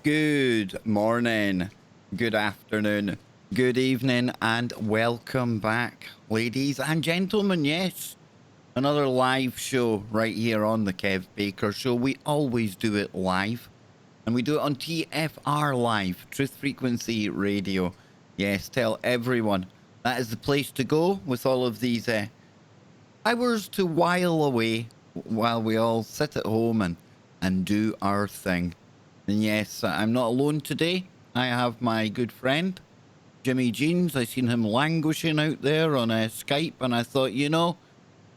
Good morning, good afternoon, good evening, and welcome back, ladies and gentlemen. Yes, another live show right here on the Kev Baker Show. We always do it live, and we do it on TFR Live, Truth Frequency Radio. Yes, tell everyone that is the place to go with all of these hours to while away while we all sit at home and do our thing. And yes, I'm not alone today. I have my good friend, Jimmy Jeans. I seen him languishing out there on Skype, and I thought,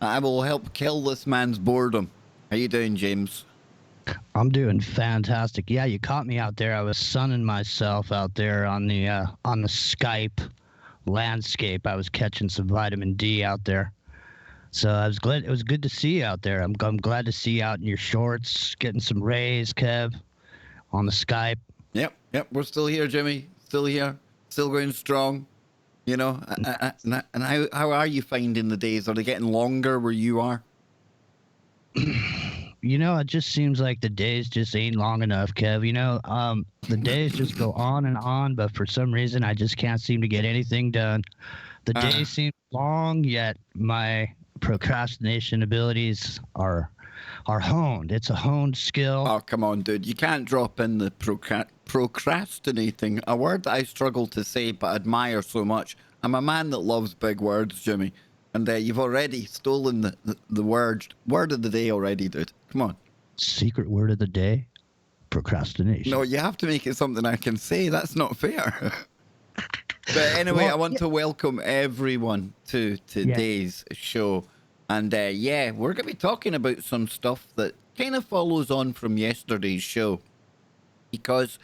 I will help kill this man's boredom. How you doing, James? I'm doing fantastic. Yeah, you caught me out there. I was sunning myself out there on the Skype landscape. I was catching some vitamin D out there. So I was glad. It was good to see you out there. I'm glad to see you out in your shorts, getting some rays, Kev, on the Skype. Yep. We're still here, Jimmy. Still here. Still going strong. And how are you finding the days? Are they getting longer where you are? It just seems like the days just ain't long enough, Kev. The days just go on and on, but for some reason, I just can't seem to get anything done. The days seem long, yet my procrastination abilities are honed. It's a honed skill. Oh, come on, dude. You can't drop in the procrastinating, a word that I struggle to say but admire so much. I'm a man that loves big words, Jimmy. And you've already stolen the word of the day already, dude. Come on. Secret word of the day? Procrastination. No, you have to make it something I can say. That's not fair. But anyway, I want to welcome everyone to today's show. And we're going to be talking about some stuff that kind of follows on from yesterday's show. Because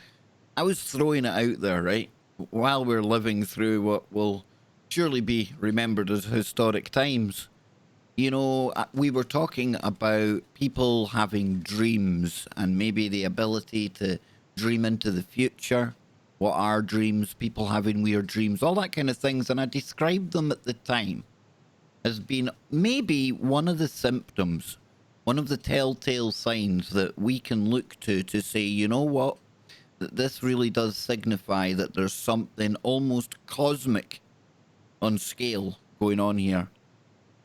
I was throwing it out there, right? While we're living through what will surely be remembered as historic times. We were talking about people having dreams and maybe the ability to dream into the future. What are dreams? People having weird dreams, all that kind of things. And I described them at the time as being maybe one of the symptoms, one of the telltale signs that we can look to say, you know what? That this really does signify that there's something almost cosmic on scale going on here.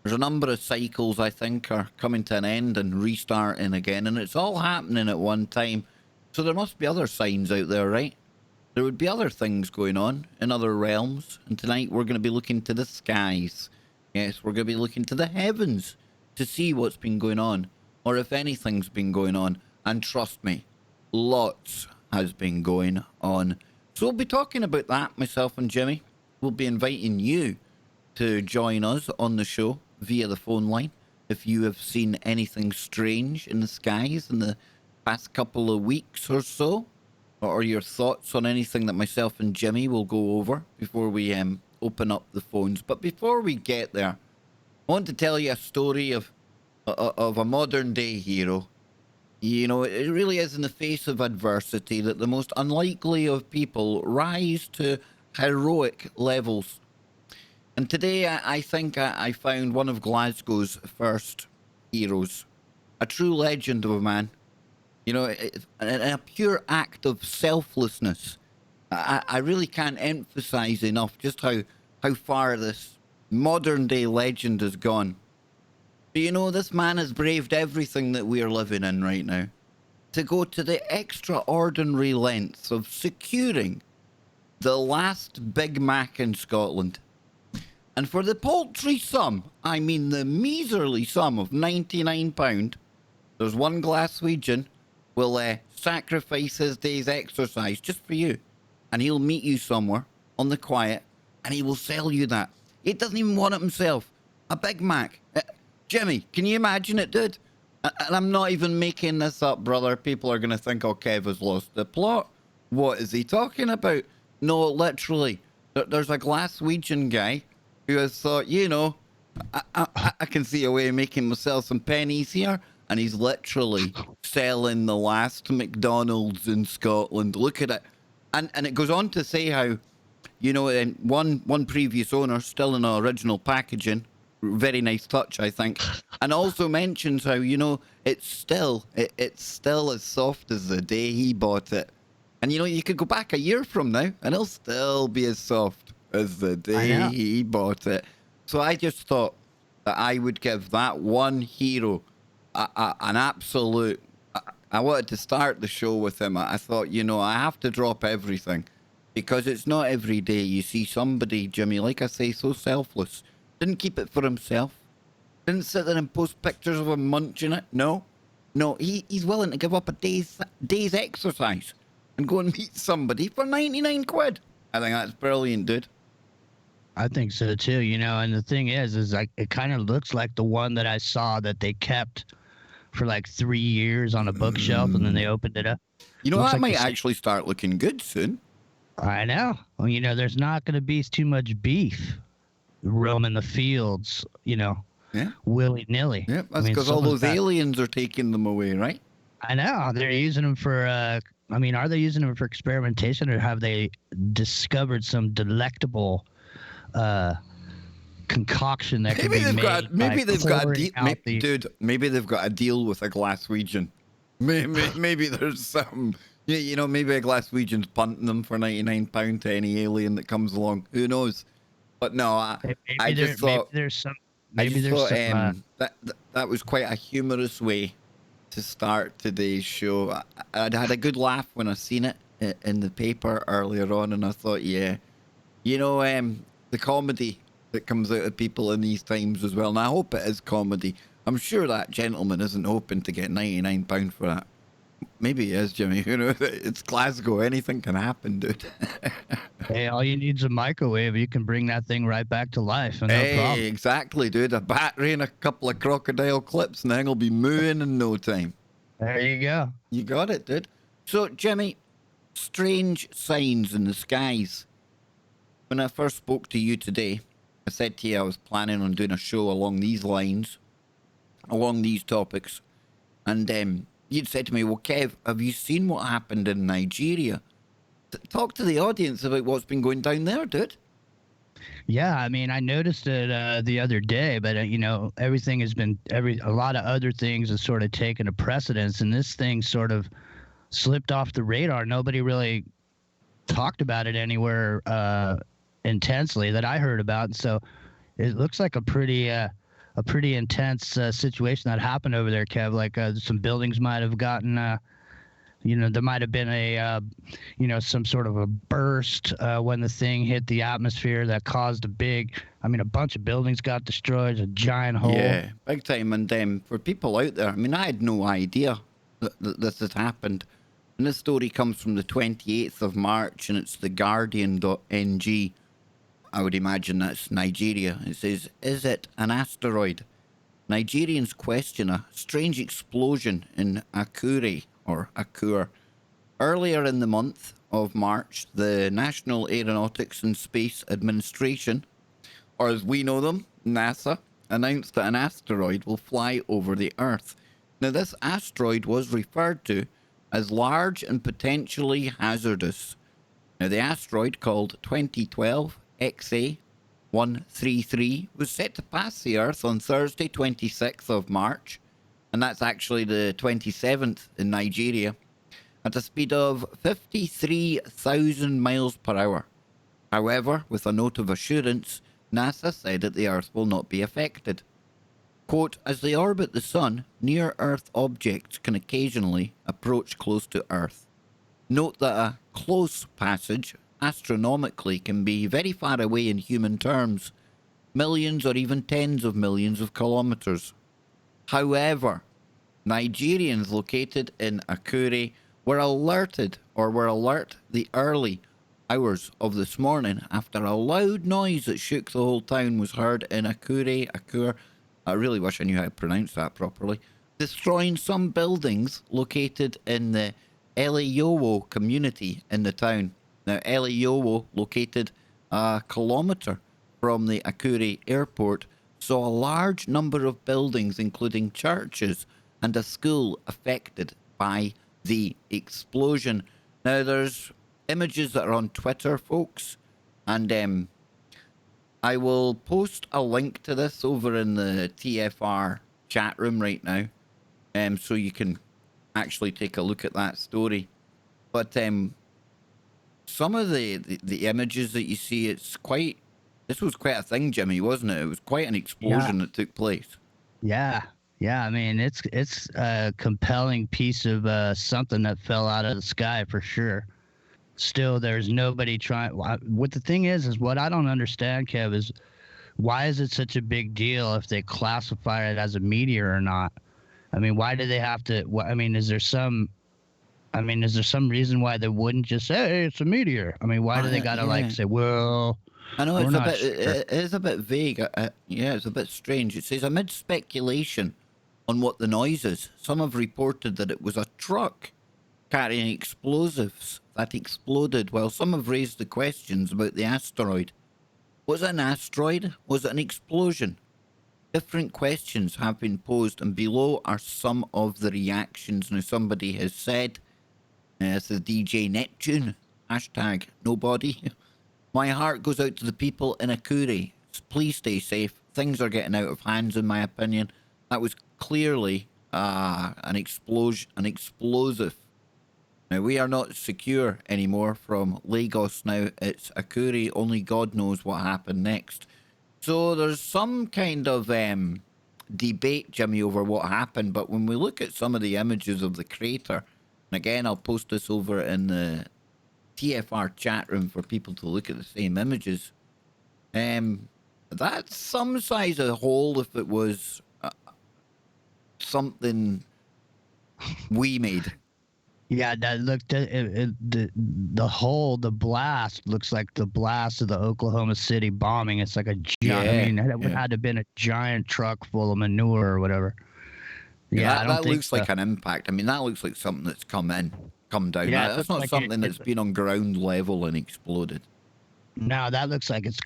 There's a number of cycles I think are coming to an end and restarting again, and it's all happening at one time. So there must be other signs out there, right? There would be other things going on in other realms, and tonight we're going to be looking to the skies. Yes, we're going to be looking to the heavens to see what's been going on, or if anything's been going on. And trust me, lots has been going on. So we'll be talking about that, myself and Jimmy. We'll be inviting you to join us on the show via the phone line if you have seen anything strange in the skies in the past couple of weeks or so, or your thoughts on anything that myself and Jimmy will go over before we open up the phones. But before we get there, I want to tell you a story of a modern day hero. It really is in the face of adversity that the most unlikely of people rise to heroic levels. And today I think I found one of Glasgow's first heroes, a true legend of a man, a pure act of selflessness. I really can't emphasize enough just how far this modern day legend has gone. But this man has braved everything that we are living in right now to go to the extraordinary lengths of securing the last Big Mac in Scotland. And for the paltry sum, I mean the measerly sum of £99, there's one Glaswegian will sacrifice his day's exercise just for you. And he'll meet you somewhere on the quiet and he will sell you that. He doesn't even want it himself. A Big Mac. Jimmy, can you imagine it, dude? And I'm not even making this up, brother. People are going to think, oh, Kev has lost the plot. What is he talking about? No, literally. There's a Glaswegian guy who has thought, I can see a way of making myself some pennies here. And he's literally selling the last McDonald's in Scotland. Look at it. And it goes on to say how, one previous owner, still in original packaging, very nice touch, I think, and also mentions how, it's still as soft as the day he bought it. And you know, you could go back a year from now and it'll still be as soft as the I day know. he bought it. So I just thought that I would give that one hero an absolute. I wanted to start the show with him. I thought, you know, I have to drop everything because it's not every day you see somebody, Jimmy, like I say, so selfless. Didn't keep it for himself. Didn't sit there and post pictures of him munching it. No. No, he's willing to give up a day's exercise and go and meet somebody for 99 quid. I think that's brilliant, dude. I think so too, you know, and the thing is like it kind of looks like the one that I saw that they kept for like 3 years on a bookshelf and then they opened it up. You know, Looks that like might actually start looking good soon. I know. Well, you know, there's not going to be too much beef roaming the fields, you know, Yeah. willy-nilly. Yeah, that's because all those aliens are taking them away, right? I know. They're using them for, I mean, are they using them for experimentation or have they discovered some delectable concoction that Maybe can be made? Maybe they've got a deal, dude. Maybe they've got a deal with a Glaswegian. Maybe there's some. Yeah, you know, maybe a Glaswegian's punting them for £99 to any alien that comes along. Who knows? But no, I just thought that was quite a humorous way to start today's show. I'd had a good laugh when I seen it in the paper earlier on, and I thought, yeah, you know, the comedy that comes out of people in these times as well. And I hope it is comedy. I'm sure that gentleman isn't hoping to get £99 for that. Maybe he is, Jimmy. You know, it's Glasgow. Anything can happen, dude. Hey, all you need is a microwave. You can bring that thing right back to life. No problem. Exactly, dude. A battery and a couple of crocodile clips, and then he'll be mooing in no time. There you go. You got it, dude. So, Jimmy, strange signs in the skies. When I first spoke to you today, I said to you I was planning on doing a show along these lines, along these topics. And you'd said to me, well, Kev, have you seen what happened in Nigeria? Talk to the audience about what's been going down there, dude. Yeah, I mean, I noticed it the other day, but you know, everything has been a lot of other things have sort of taken a precedence, and this thing sort of slipped off the radar. Nobody really talked about it anywhere intensely that I heard about, and so it looks like a pretty intense situation that happened over there, Kev. Like some buildings might have gotten. You know, there might have been some sort of a burst when the thing hit the atmosphere that caused a bunch of buildings got destroyed, a giant hole. Yeah, big time. And for people out there, I mean, I had no idea that this had happened. And this story comes from the 28th of March, and it's theguardian.ng. I would imagine that's Nigeria. It says, is it an asteroid? Nigerians question a strange explosion in Akure. Or Akur. Earlier in the month of March, the National Aeronautics and Space Administration, or as we know them, NASA, announced that an asteroid will fly over the Earth. Now, this asteroid was referred to as large and potentially hazardous. Now, the asteroid, called 2012 XA133, was set to pass the Earth on Thursday, 26th of March. And that's actually the 27th in Nigeria, at a speed of 53,000 miles per hour. However, with a note of assurance, NASA said that the Earth will not be affected. Quote, as they orbit the Sun, near-Earth objects can occasionally approach close to Earth. Note that a close passage, astronomically, can be very far away in human terms, millions or even tens of millions of kilometers. However, Nigerians located in Akure were alert the early hours of this morning after a loud noise that shook the whole town was heard in Akure. I really wish I knew how to pronounce that properly. Destroying some buildings located in the Eleyowo community in the town. Now, Eleyowo, located a kilometre from the Akure airport, saw a large number of buildings, including churches and a school, affected by the explosion. Now, there's images that are on Twitter, folks, and I will post a link to this over in the TFR chat room right now, so you can actually take a look at that story. But some of the images that you see, this was quite a thing, Jimmy, wasn't it? It was quite an Yeah. explosion that took place. Yeah. Yeah. I mean, it's a compelling piece of something that fell out of the sky for sure. Still, there's nobody trying. What the thing is what I don't understand, Kev, is why is it such a big deal if they classify it as a meteor or not? I mean, why do they have to? I mean, is there some reason why they wouldn't just say, hey, it's a meteor? I mean, why do they gotta like Yeah. say, well, I know we're it's a not bit. sure. It is a bit vague. Yeah, it's a bit strange. It says amid speculation on what the noise is, some have reported that it was a truck carrying explosives that exploded, while some have raised the questions about the asteroid. Was it an asteroid? Was it an explosion? Different questions have been posed, and below are some of the reactions. Now, somebody has said, it's the DJ Neptune, hashtag nobody. My heart goes out to the people in Akure. Please stay safe. Things are getting out of hands, in my opinion. That was clearly an explosion, an explosive. Now, we are not secure anymore from Lagos now. It's Akure. Only God knows what happened next. So there's some kind of debate, Jimmy, over what happened. But when we look at some of the images of the crater, and again, I'll post this over in the TFR chat room for people to look at the same images. That's some size of hole if it was something we made. Yeah, that looked the hole, the blast looks like the blast of the Oklahoma City bombing. It's like a giant. I mean, it would had to have been a giant truck full of manure or whatever. Yeah, I don't that think looks so. like an impact. I mean, that looks like something that's come down. Yeah, That's not like something that's been on ground level and exploded. No, that looks like it's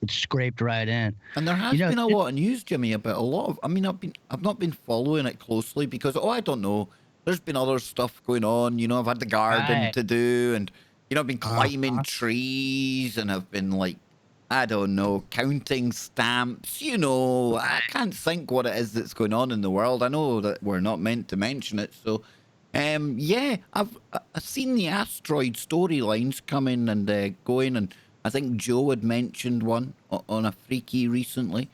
scraped right in. And there has been a lot of news, Jimmy, about a lot of. I mean, I've not been following it closely because I don't know. There's been other stuff going on. You know, I've had the garden to do, and I've been climbing trees, and I've been like, I don't know, counting stamps. I can't think what it is that's going on in the world. I know that we're not meant to mention it, so. Yeah, I've seen the asteroid storylines coming and going, and I think Joe had mentioned one on a freaky recently.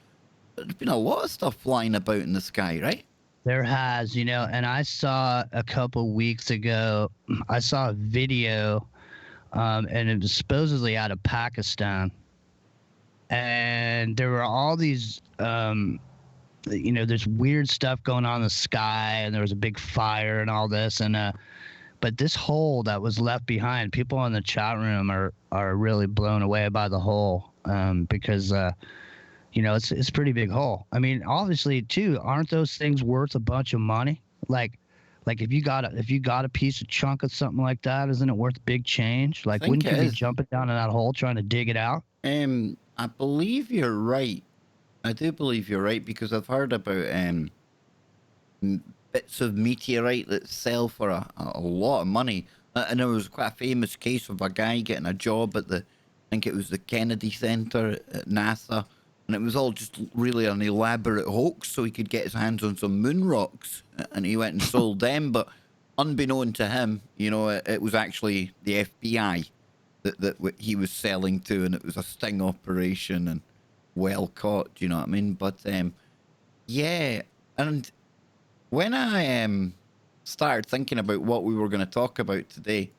There's been a lot of stuff flying about in the sky, right? There has, and I saw a couple weeks ago, I saw a video, and it was supposedly out of Pakistan. And there were all these, there's weird stuff going on in the sky, and there was a big fire and all this. But this hole that was left behind, people in the chat room are really blown away by the hole, because it's a pretty big hole. I mean, obviously too, aren't those things worth a bunch of money? Like if you got a piece of chunk of something like that, isn't it worth big change? Like, wouldn't you be jumping down in that hole trying to dig it out? I believe you're right. I do believe you're right because I've heard about bits of meteorite that sell for a lot of money. And there was quite a famous case of a guy getting a job at I think it was the Kennedy Center at NASA. And it was all just really an elaborate hoax so he could get his hands on some moon rocks. And he went and sold them. But unbeknown to him, it was actually the FBI that he was selling to. And it was a sting operation and well caught, you know what I mean? But, yeah. And when I started thinking about what we were going to talk about today,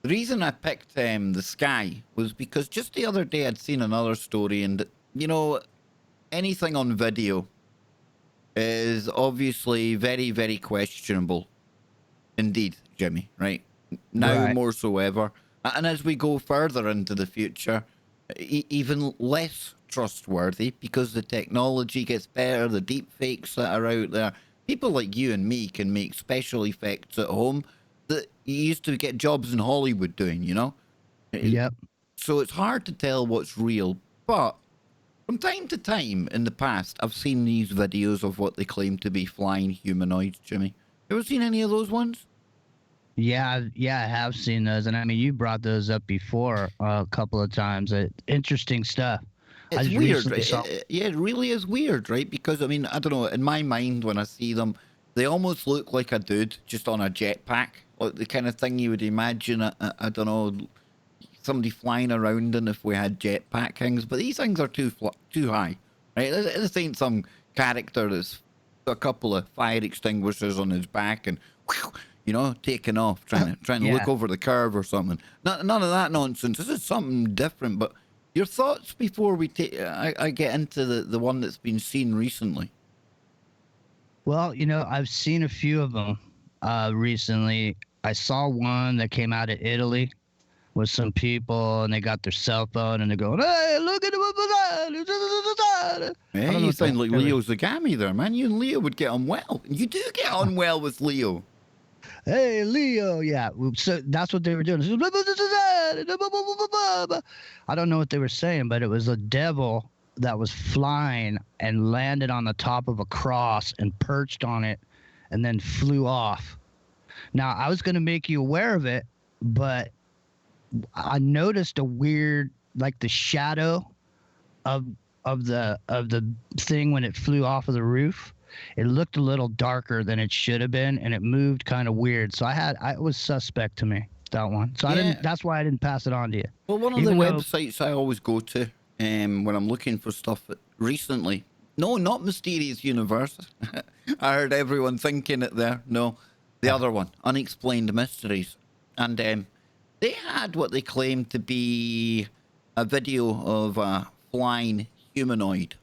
the reason I picked the sky was because just the other day I'd seen another story, and anything on video is obviously very, very questionable indeed, Jimmy, right? Now more so ever. And as we go further into the future, even less trustworthy because the technology gets better, the deep fakes that are out there. People like you and me can make special effects at home that you used to get jobs in Hollywood doing, Yep. So it's hard to tell what's real. But from time to time in the past, I've seen these videos of what they claim to be flying humanoids, Jimmy. Ever seen any of those ones? Yeah, I have seen those. And I mean, you brought those up before a couple of times. Interesting stuff. It's weird, right? Yeah, it really is weird, right? Because, I mean, I don't know, in my mind, when I see them, They almost look like a dude just on a jetpack, like the kind of thing you would imagine. I don't know, somebody flying around in if we had jetpack things. But these things are too high, right? This ain't some character that's got a couple of fire extinguishers on his back and, whew, you know, taking off, trying to Yeah. look over the curve or something. None of that nonsense. This is something different. But your thoughts before we I get into the one that's been seen recently. Well, you know, I've seen a few of them recently. I saw one that came out of Italy with some people, and they got their cell phone, and they're going, "Hey, look at the." Hey, you sound like Leo Zagami there, man. You and Leo would get on well. You do get on well with Leo. Hey, Leo. Yeah. So that's what they were doing. I don't know what they were saying, but it was a devil that was flying and landed on the top of a cross and perched on it and then flew off. Now, I was going to make you aware of it, but I noticed a weird, like the shadow of the thing when it flew off of the roof. It looked a little darker than it should have been, and it moved kind of weird. So it was suspect to me, that one. So that's why I didn't pass it on to you. Well, one of the websites I always go to when I'm looking for stuff recently. No, not Mysterious Universe. I heard everyone thinking it there. No, the other one, Unexplained Mysteries. And they had what they claimed to be a video of a flying humanoid.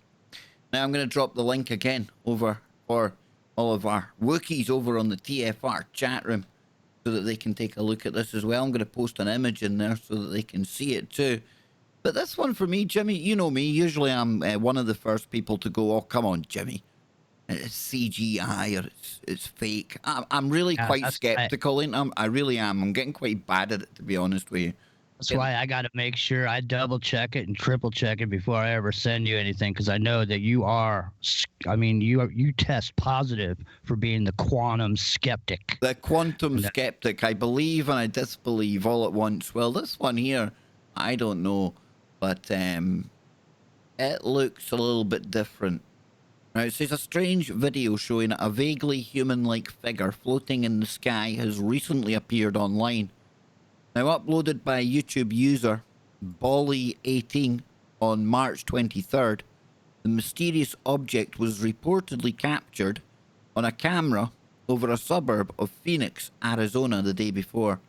Now I'm going to drop the link again over for all of our Wookiees over on the TFR chat room so that they can take a look at this as well. I'm going to post an image in there so that they can see it too. But this one for me, Jimmy, you know me. Usually I'm one of the first people to go, "Oh, come on, Jimmy. It's CGI or it's fake." I'm really quite skeptical, I really am. I'm getting quite bad at it, to be honest with you. That's why I got to make sure I double check it and triple check it before I ever send you anything, because I know that you test positive for being the quantum skeptic. The quantum skeptic. I believe and I disbelieve all at once. Well, this one here, I don't know, but it looks a little bit different. Now, it says a strange video showing a vaguely human-like figure floating in the sky has recently appeared online. Now, uploaded by a YouTube user, Bolly18, on March 23rd, the mysterious object was reportedly captured on a camera over a suburb of Phoenix, Arizona, the day before.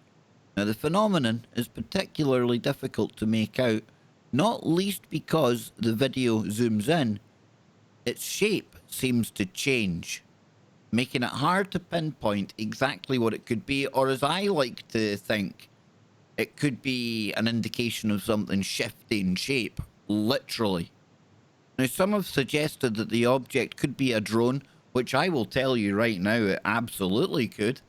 Now, the phenomenon is particularly difficult to make out, not least because the video zooms in. Its shape seems to change, making it hard to pinpoint exactly what it could be, or as I like to think, it could be an indication of something shifting shape, literally. Now, some have suggested that the object could be a drone, which I will tell you right now, it absolutely could.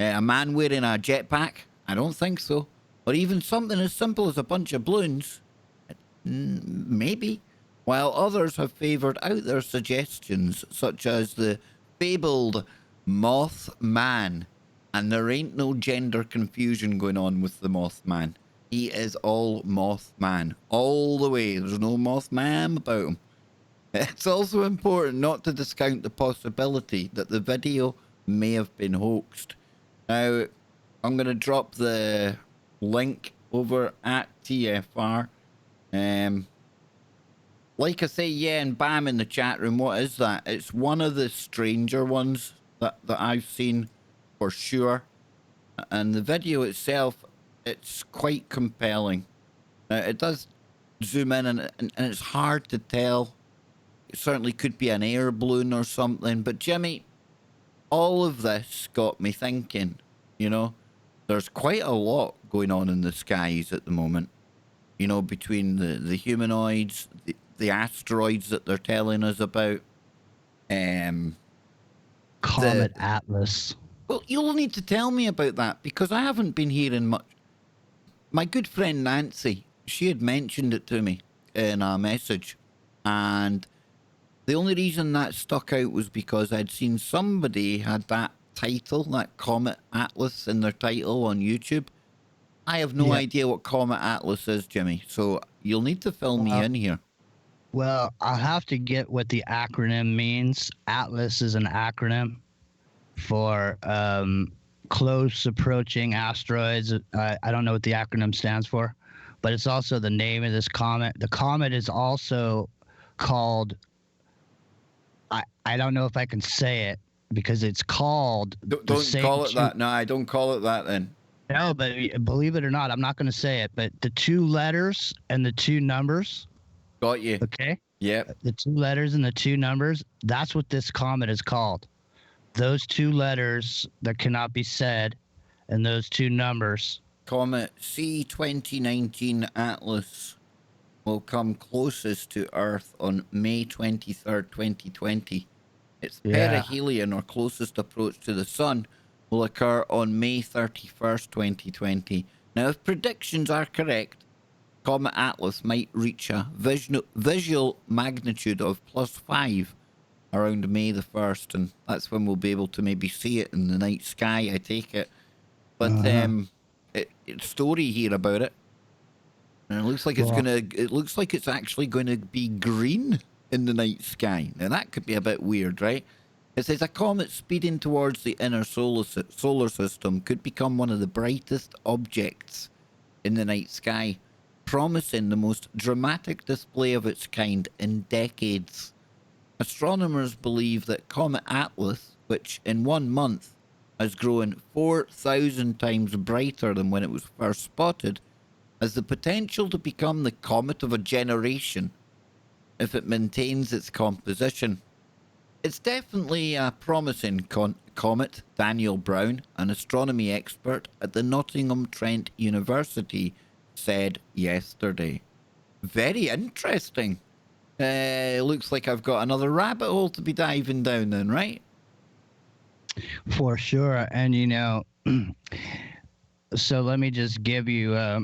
A man wearing a jetpack? I don't think so. Or even something as simple as a bunch of balloons? Maybe. While others have favoured out their suggestions, such as the fabled Mothman. And there ain't no gender confusion going on with the Mothman. He is all Mothman. All the way. There's no Mothman about him. It's also important not to discount the possibility that the video may have been hoaxed. Now, I'm going to drop the link over at TFR. Like I say, yeah, and bam in the chat room. What is that? It's one of the stranger ones that I've seen for sure. And the video itself, it's quite compelling. It does zoom in and it's hard to tell. It certainly could be an air balloon or something. But Jimmy, all of this got me thinking, you know, there's quite a lot going on in the skies at the moment. You know, between the humanoids, the asteroids that they're telling us about. Comet Atlas. Well, you'll need to tell me about that because I haven't been hearing much. My good friend Nancy, she had mentioned it to me in a message. And the only reason that stuck out was because I'd seen somebody had that title, that Comet Atlas in their title on YouTube. I have no idea what Comet Atlas is, Jimmy. So you'll need to fill me in here. Well, I'll have to get what the acronym means. Atlas is an acronym. for close approaching asteroids. I don't know what the acronym stands for, but it's also the name of this comet. The comet is also called, I don't know if I can say it because it's called Don't call it that. No, I don't call it that then. No, but believe it or not, I'm not going to say it, but the 2 letters and the 2 numbers. Got you. Okay? Yep. The 2 letters and the 2 numbers, that's what this comet is called. Those 2 letters that cannot be said and those 2 numbers. Comet C2019 Atlas will come closest to Earth on May 23rd, 2020. Its perihelion, or closest approach to the Sun, will occur on May 31st, 2020. Now, if predictions are correct, Comet Atlas might reach a visual magnitude of +5 around May the 1st, and that's when we'll be able to maybe see it in the night sky, I take it. But it's story here about it. And it looks like it looks like it's actually gonna be green in the night sky. Now that could be a bit weird, right? It says a comet speeding towards the inner solar system could become one of the brightest objects in the night sky, promising the most dramatic display of its kind in decades. Astronomers believe that Comet Atlas, which in 1 month has grown 4,000 times brighter than when it was first spotted, has the potential to become the comet of a generation if it maintains its composition. It's definitely a promising comet, Daniel Brown, an astronomy expert at the Nottingham Trent University, said yesterday. Very interesting. Looks like I've got another rabbit hole to be diving down then, right? For sure. And so let me just give you a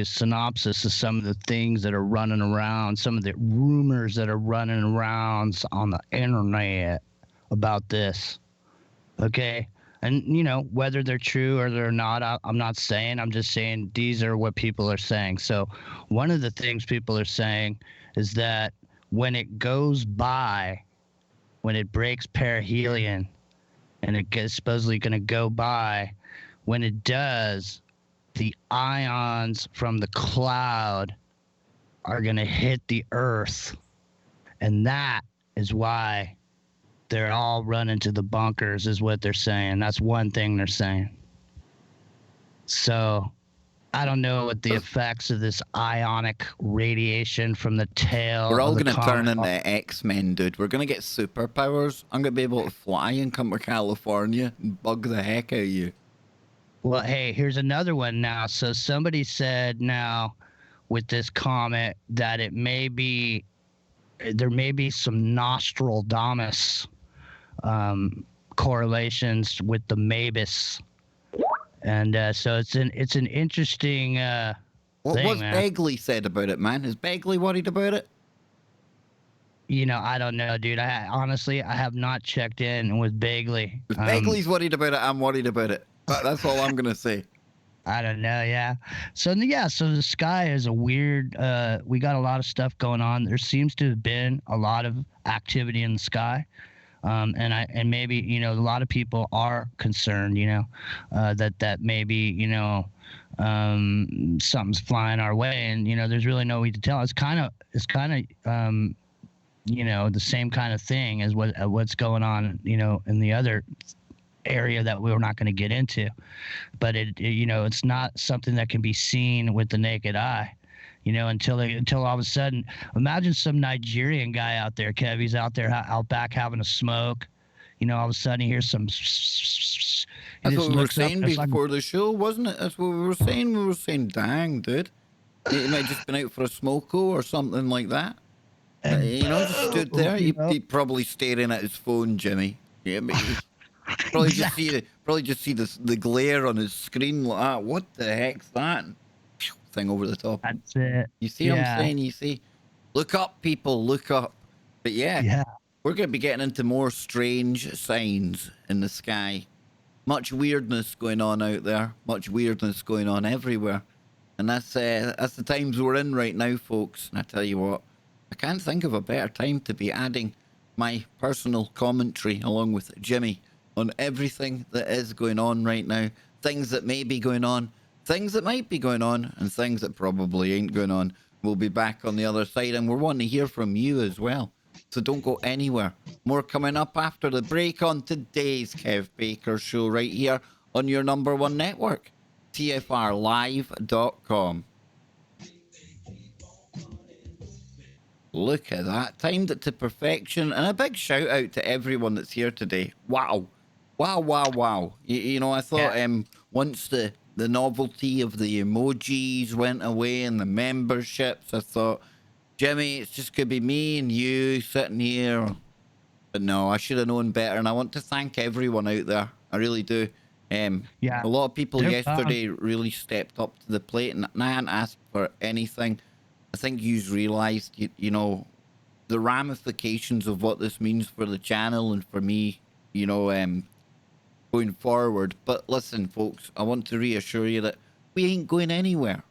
synopsis of some of the things that are running around, some of the rumors that are running around on the internet about this. Okay? And whether they're true or they're not, I'm not saying. I'm just saying these are what people are saying. So one of the things people are saying is that when it goes by, when it breaks perihelion, and it gets supposedly going to go by, when it does, the ions from the cloud are going to hit the Earth. And that is why they're all running to the bunkers, is what they're saying. That's one thing they're saying. So I don't know what the effects of this ionic radiation from the tail. We're all going to turn into X-Men, dude. We're going to get superpowers. I'm going to be able to fly and come to California and bug the heck out of you. Well, hey, here's another one now. So somebody said now with this comet that there may be some Nostradamus correlations with the Mabus. And so it's an interesting what's thing, Begley said about it, man? Is Begley worried about it? I don't know, dude. Honestly, I have not checked in with Begley. If Begley's worried about it, I'm worried about it. That's all I'm gonna say. I don't know, yeah. So the sky is a weird. We got a lot of stuff going on. There seems to have been a lot of activity in the sky. And maybe a lot of people are concerned, that maybe something's flying our way, and there's really no way to tell. It's kind of the same kind of thing as what's going on in the other area that we're not going to get into, but it's not something that can be seen with the naked eye. Until all of a sudden, imagine some Nigerian guy out there, Kev, he's out there out back having a smoke. All of a sudden he hears some. That's what we were saying before the show, wasn't it? That's what we were saying. We were saying, dang, dude. He might just been out for a smoko or something like that. Just stood there. He'd probably staring at his phone, Jimmy. Yeah, probably just see the glare on his screen like that. What the heck's that? Thing over the top. That's it. You see what I'm saying? You see? Look up, people. Look up. But yeah. We're going to be getting into more strange signs in the sky. Much weirdness going on out there. Much weirdness going on everywhere. And that's the times we're in right now, folks. And I tell you what, I can't think of a better time to be adding my personal commentary along with Jimmy on everything that is going on right now, things that may be going on, things that might be going on, and things that probably ain't going on. We'll be back on the other side, and we're wanting to hear from you as well. So don't go anywhere. More coming up after the break on today's Kev Baker Show right here on your #1 network, TFRlive.com. Look at that. Timed it to perfection. And a big shout out to everyone that's here today. Wow. Wow, wow, wow. You know, I thought once the novelty of the emojis went away and the memberships, I thought, Jimmy, it's just going to be me and you sitting here. But no, I should have known better. And I want to thank everyone out there. I really do. A lot of people yesterday really stepped up to the plate, and I hadn't asked for anything. I think you've realized, you know, the ramifications of what this means for the channel and for me, you know, going forward. But listen, folks, I want to reassure you that we ain't going anywhere.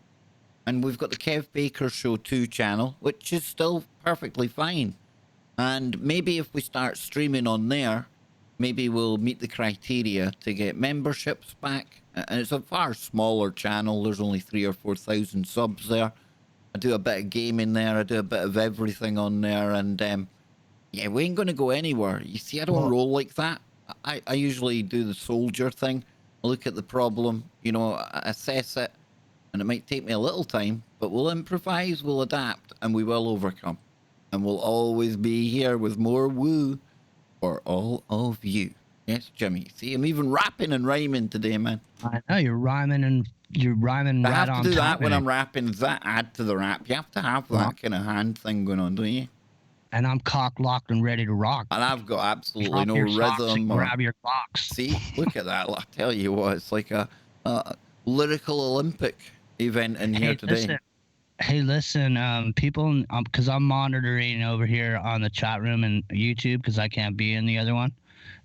And we've got the Kev Baker Show 2 channel, which is still perfectly fine. And maybe if we start streaming on there, maybe we'll meet the criteria to get memberships back. And it's a far smaller channel. There's only 3,000 or 4,000 subs there. I do a bit of gaming there. I do a bit of everything on there. And yeah, we ain't going to go anywhere. You see, I don't roll like that. I usually do the soldier thing. I look at the problem, you know, I assess it. And it might take me a little time, but we'll improvise, we'll adapt, and we will overcome. And we'll always be here with more woo for all of you. Yes, Jimmy. See, I'm even rapping and rhyming today, man. I know you're rhyming and you're rhyming I right on have to do that when it. I'm rapping. Does that add to the rap? You have to have that kind of hand thing going on, don't you? And I'm cock locked and ready to rock. And I've got absolutely Drop no your socks rhythm. and grab your clocks. See, look at that. I'll tell you what, it's like a lyrical Olympic event in here today. Listen, people, because I'm monitoring over here on the chat room and YouTube because I can't be in the other one.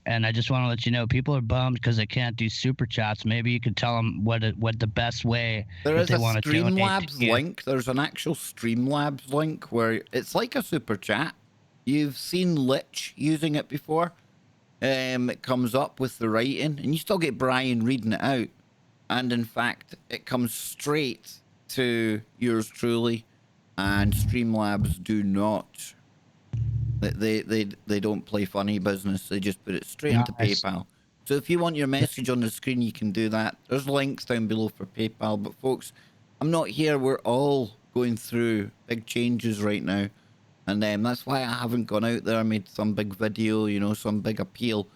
And I just want to let you know, people are bummed because they can't do super chats. Maybe you could tell them what the best way. There is a StreamLabs link. There's an actual StreamLabs link where it's like a super chat. You've seen Lich using it before. It comes up with the writing, and you still get Brian reading it out. And in fact, it comes straight to yours truly, and StreamLabs do not. They don't play funny business. They just put it straight into PayPal. So if you want your message on the screen, you can do that. There's links down below for PayPal. But folks, I'm not here. We're all going through big changes right now. And that's why I haven't gone out there, made some big video, you know, some big appeal.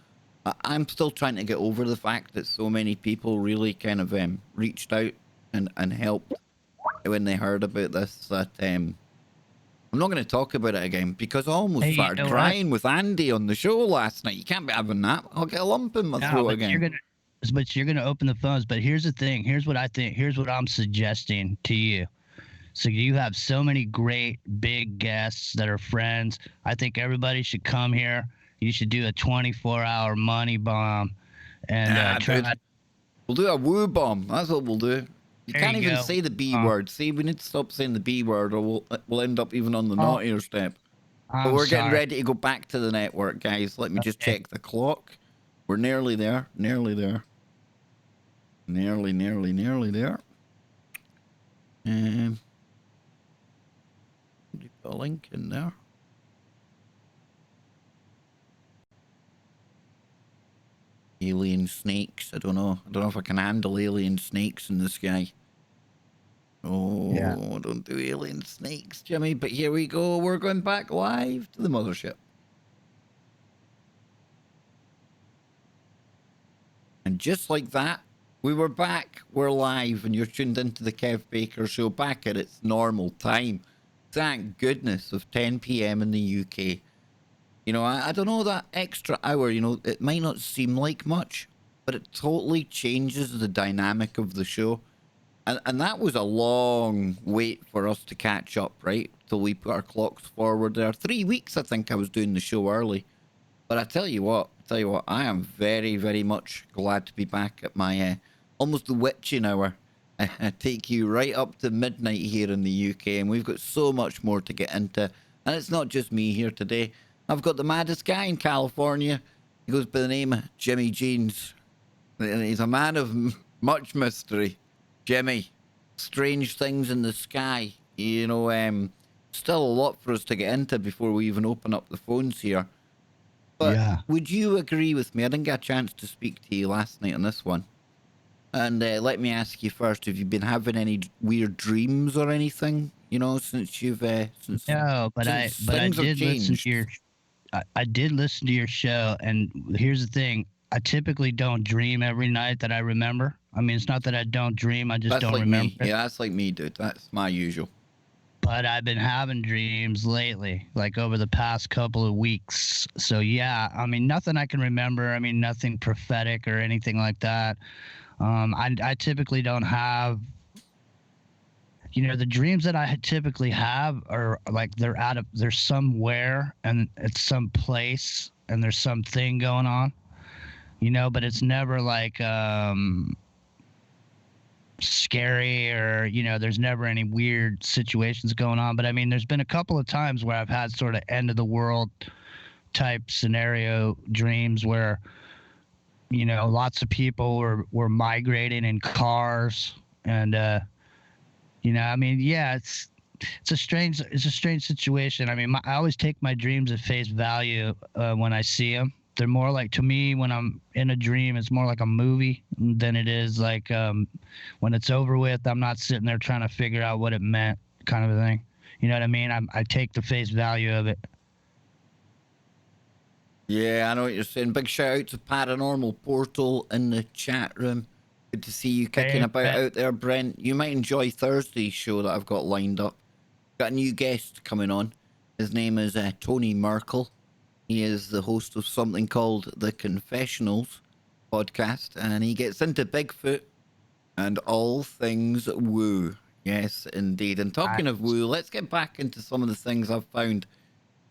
I'm still trying to get over the fact that so many people really kind of reached out and helped when they heard about this. That I'm not going to talk about it again because I almost started crying with Andy on the show last night. You can't be having that. I'll get a lump in my throat again. But you're gonna open the phones. But here's the thing. Here's what I think. Here's what I'm suggesting to you. So you have so many great big guests that are friends. I think everybody should come here. You should do a 24-hour money bomb, and we'll do a woo bomb. That's what we'll do. You can't even say the B word. See, we need to stop saying the B word, or we'll end up even on the naughtier step. But we're getting ready to go back to the network, guys. Let me just check the clock. We're nearly there. Nearly there. Nearly there. Put a link in there. Alien snakes. I don't know if I can handle alien snakes in the sky. Oh, don't do alien snakes, Jimmy. But here we go. We're going back live to the mothership. And just like that, we were back. We're live, and you're tuned into the Kev Baker Show back at its normal time. Thank goodness, of 10 p.m. in the UK. You know, I don't know, that extra hour, you know, it might not seem like much, but it totally changes the dynamic of the show. And that was a long wait for us to catch up, right? Till we put our clocks forward there. 3 weeks, I think I was doing the show early. But I tell you what, I am very, very much glad to be back at my almost the witching hour. I take you right up to midnight here in the UK, and we've got so much more to get into. And it's not just me here today. I've got the maddest guy in California, He goes by the name of Jimmy Jeans. And he's a man of much mystery. Jimmy, strange things in the sky. You know, still a lot for us to get into before we even open up the phones here. But Yeah. would you agree with me? I didn't get a chance to speak to you last night on this one. And let me ask you first, have you been having any weird dreams or anything, you know, since you've, No, but I since things have did listen to changed? your I did listen to your show, and here's the thing. I typically don't dream every night that I remember. I mean, it's not that I don't dream, I just That's don't like remember me. it. Yeah, that's like me, dude. That's my usual. But I've been having dreams lately, like over the past couple of weeks. So yeah, I mean, nothing I can remember. I mean, nothing prophetic or anything like that. I typically don't have, the dreams that I typically have are like they're somewhere and it's some place and there's something going on, but it's never like scary or there's never any weird situations going on. But I mean, there's been a couple of times where I've had sort of end of the world type scenario dreams where lots of people were migrating in cars and I mean, yeah, it's a strange situation. I mean, I always take my dreams at face value when I see them. They're more like, to me, when I'm in a dream, it's more like a movie than it is like when it's over with. I'm not sitting there trying to figure out what it meant, kind of a thing. You know what I mean? I take the face value of it. Yeah, I know what you're saying. Big shout out to Paranormal Portal in the chat room. Good to see you kicking Hey, about out there, Brent. You might enjoy Thursday's show that I've got lined up. Got a new guest coming on. His name is Tony Merkel. He is the host of something called The Confessionals podcast, and he gets into Bigfoot and all things woo. Yes, indeed. And talking of woo, let's get back into some of the things I've found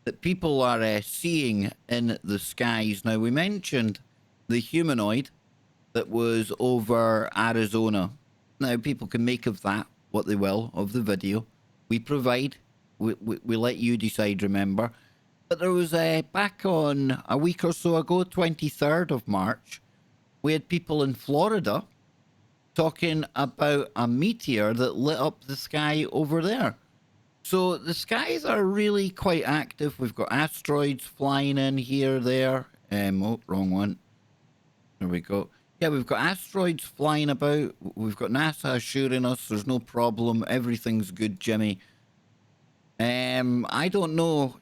that people are seeing in the skies. Now, we mentioned the humanoid that was over Arizona. Now, people can make of that what they will of the video. We provide, we let you decide, remember. But there was back on a week or so ago, 23rd of March, we had people in Florida talking about a meteor that lit up the sky over there. So the skies are really quite active. We've got asteroids flying in here, there. Oh, wrong one. There we go. Yeah, we've got asteroids flying about. We've got NASA assuring us there's no problem. Everything's good, Jimmy. I don't know.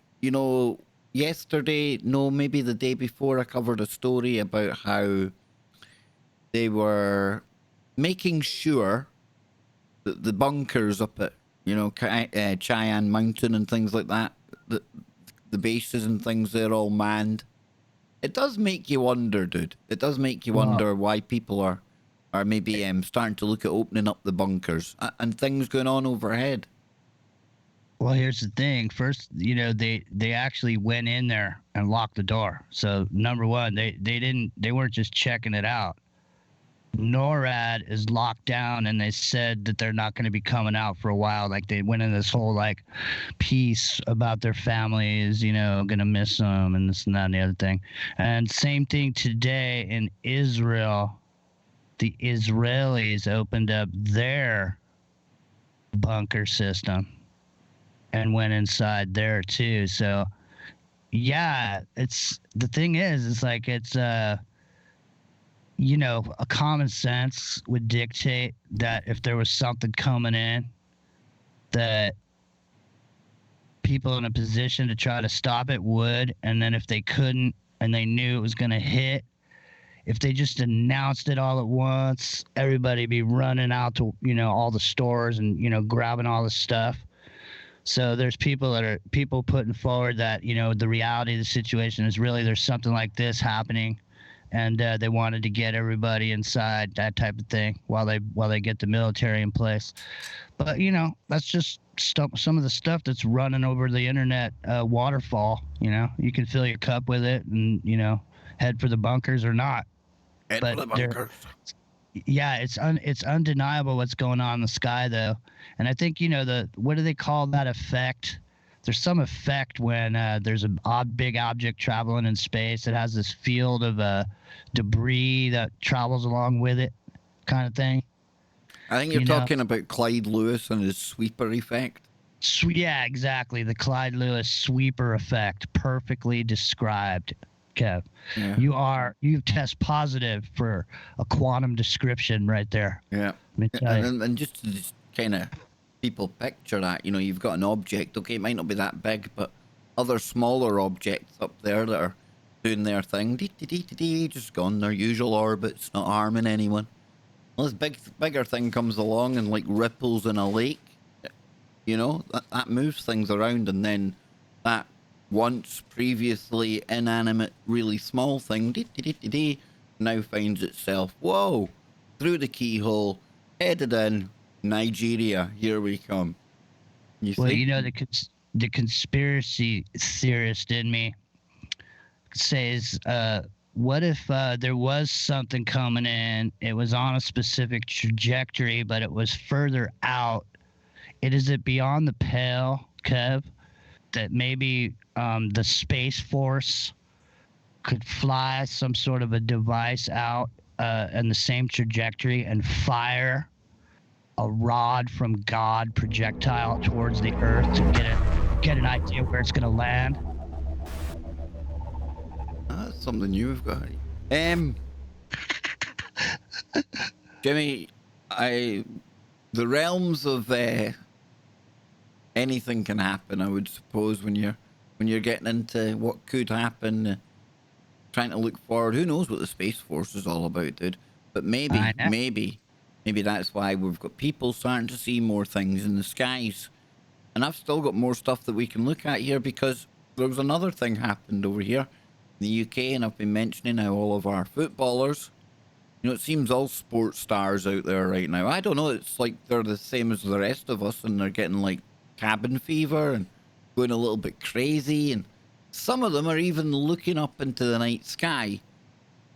Yesterday, no, maybe the day before, I covered a story about how they were making sure that the bunkers up at, Cheyenne Mountain and things like that, the bases and things, they're all manned. It does make you wonder, dude. It does make you wonder why people are maybe starting to look at opening up the bunkers and things going on overhead. Well, here's the thing. First, they actually went in there and locked the door. So number one, they weren't just checking it out. NORAD is locked down, and they said that they're not going to be coming out for a while. Like, they went in this whole like piece about their families, going to miss them and this and that and the other thing. And same thing today in Israel. The Israelis opened up their bunker system and went inside there too. So yeah, the thing is, it's like, it's a common sense would dictate that if there was something coming in, that people in a position to try to stop it would. And then if they couldn't and they knew it was going to hit, if they just announced it all at once, everybody be running out to, all the stores and, grabbing all the stuff. So there's people putting forward that, the reality of the situation is really there's something like this happening. And they wanted to get everybody inside, that type of thing, while they get the military in place. But that's just some of the stuff that's running over the internet waterfall. You can fill your cup with it, and head for the bunkers or not. Head for the bunkers. Yeah, it's undeniable what's going on in the sky, though. And I think what do they call that effect? there's some effect when there's a big object traveling in space. It has this field of debris that travels along with it, kind of thing. I think you're talking about Clyde Lewis and his sweeper effect. Yeah, exactly. The Clyde Lewis sweeper effect, perfectly described, Kev. Yeah. You test positive for a quantum description right there. Yeah. And just to kind of people picture that, you know, you've got an object. Okay, it might not be that big, but other smaller objects up there that are doing their thing, just gone their usual orbits, not harming anyone. Well, this bigger thing comes along and like ripples in a lake. You know, that moves things around, and then that once previously inanimate, really small thing now finds itself, whoa, through the keyhole, headed in, Nigeria, here we come. You see? Well, you know, the conspiracy theorist in me says, what if there was something coming in, it was on a specific trajectory, but it was further out? Is it beyond the pale, Kev, that maybe the Space Force could fly some sort of a device out in the same trajectory and fire a rod from God projectile towards the Earth to get an idea where it's going to land? That's something new we've got. Jimmy, the realms of anything can happen, I would suppose, when you're getting into what could happen, trying to look forward. Who knows what the Space Force is all about, dude? But maybe that's why we've got people starting to see more things in the skies. And I've still got more stuff that we can look at here, because there was another thing happened over here in the UK, and I've been mentioning how all of our footballers, you know, it seems all sports stars out there right now, I don't know, it's like they're the same as the rest of us, and they're getting like cabin fever and going a little bit crazy, and some of them are even looking up into the night sky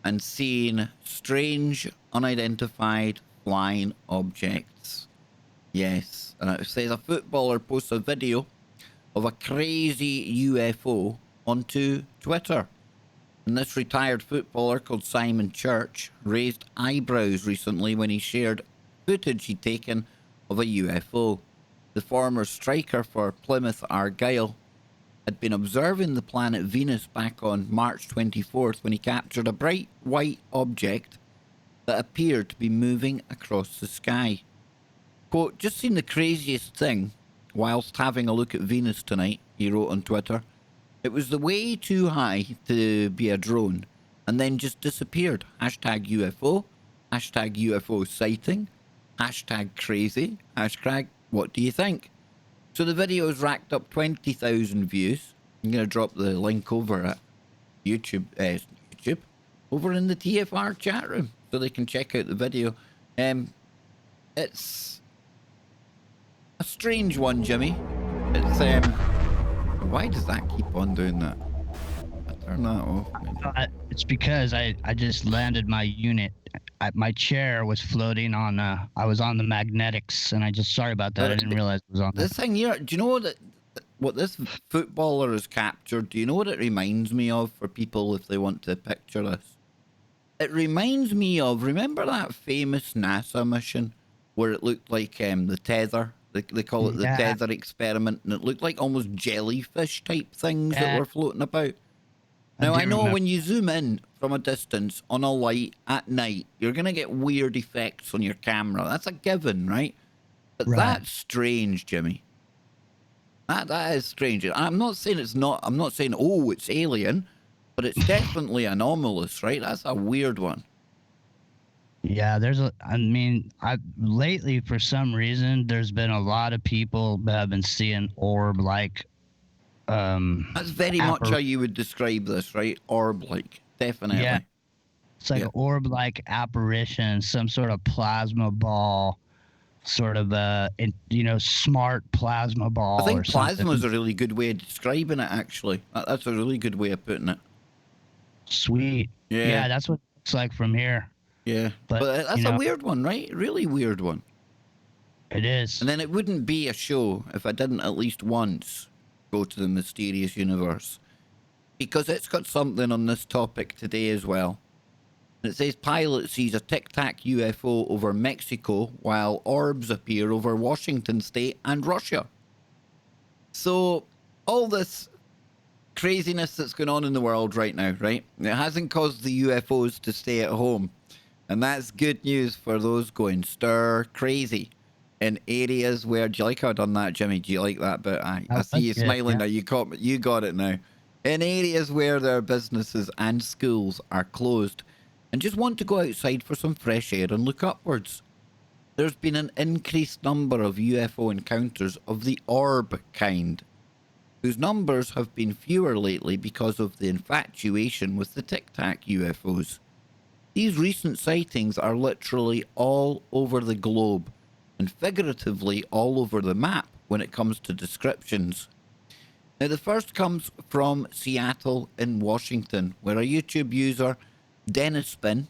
and seeing strange, unidentified flying objects. Yes, and it says a footballer posts a video of a crazy UFO onto Twitter. And this retired footballer called Simon Church raised eyebrows recently when he shared footage he'd taken of a UFO. The former striker for Plymouth Argyle had been observing the planet Venus back on March 24th when he captured a bright white object that appeared to be moving across the sky. Quote, "Just seen the craziest thing whilst having a look at Venus tonight," he wrote on Twitter. "It was the way too high to be a drone and then just disappeared. Hashtag UFO, hashtag UFO sighting, hashtag crazy, hashtag what do you think?" So the video has racked up 20,000 views. I'm going to drop the link over at YouTube, over in the TFR chat room so they can check out the video. It's a strange one, Jimmy. It's why does that keep on doing that? I turn that off. It's because I just landed my unit. My chair was floating on. I was on the magnetics, and sorry about that. I didn't realize it was on. This thing here. Do you know what this footballer has captured? Do you know what it reminds me of for people if they want to picture this? It reminds me of, remember that famous NASA mission where it looked like the tether? They call it the tether experiment, and it looked like almost jellyfish type things that were floating about. Now, I know when you zoom in from a distance on a light at night, you're going to get weird effects on your camera. That's a given, right? But that's strange, Jimmy. That is strange. I'm not saying it's not. I'm not saying, oh, it's alien, but it's definitely anomalous, right? That's a weird one. Yeah, lately, for some reason, there's been a lot of people that have been seeing orb-like. That's very much how you would describe this, right? Orb-like, definitely. Yeah, it's like an orb-like apparition, some sort of plasma ball, sort of smart plasma ball. I think plasma is a really good way of describing it. Actually, that's a really good way of putting it. Sweet. Yeah, that's what it looks like from here. Yeah, but that's a weird one, right? Really weird one. It is. And then it wouldn't be a show if I didn't at least once go to the mysterious universe, because it's got something on this topic today as well. It says pilot sees a tic-tac UFO over Mexico while orbs appear over Washington state and Russia. So all this craziness that's going on in the world right now, right? It hasn't caused the UFOs to stay at home. And that's good news for those going stir crazy in areas where... Do you like how I done that, Jimmy? Do you like that bit? I see you smiling now. You got it now. In areas where their businesses and schools are closed and just want to go outside for some fresh air and look upwards. There's been an increased number of UFO encounters of the orb kind, whose numbers have been fewer lately because of the infatuation with the tic-tac UFOs. These recent sightings are literally all over the globe and figuratively all over the map when it comes to descriptions. Now, the first comes from Seattle in Washington, where a YouTube user, Dennyspin,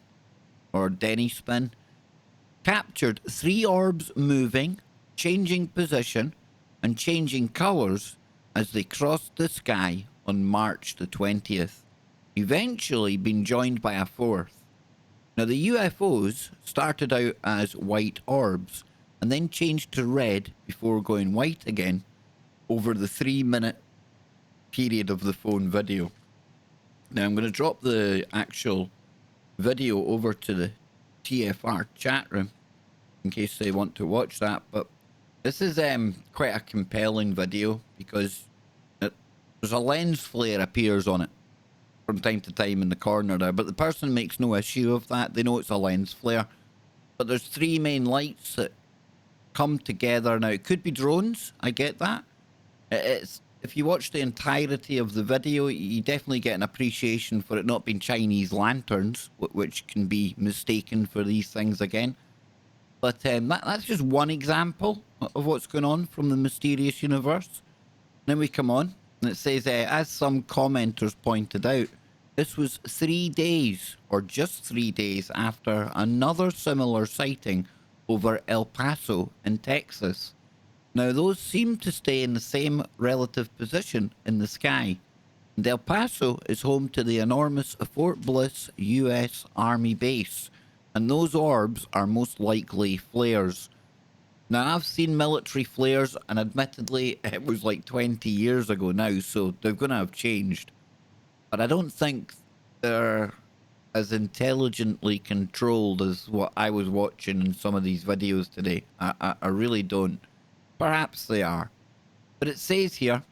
captured 3 orbs moving, changing position, and changing colours as they crossed the sky on March the 20th, eventually being joined by a 4th. Now, the UFOs started out as white orbs and then changed to red before going white again over the 3-minute period of the phone video. Now, I'm going to drop the actual video over to the TFR chat room in case they want to watch that, but this is quite a compelling video because there's a lens flare appears on it from time to time in the corner there, but the person makes no issue of that. They know it's a lens flare, but there's 3 main lights that come together. Now, it could be drones, I get that. It's, if you watch the entirety of the video, you definitely get an appreciation for it not being Chinese lanterns, which can be mistaken for these things again. But that's just one example of what's going on from the mysterious universe. Then we come on, and it says, as some commenters pointed out, this was 3 days, or just 3 days after another similar sighting over El Paso in Texas. Now, those seem to stay in the same relative position in the sky. And El Paso is home to the enormous Fort Bliss U.S. Army base, and those orbs are most likely flares. Now, I've seen military flares, and admittedly, it was like 20 years ago now, so they're going to have changed. But I don't think they're as intelligently controlled as what I was watching in some of these videos today. I really don't. Perhaps they are. But it says here,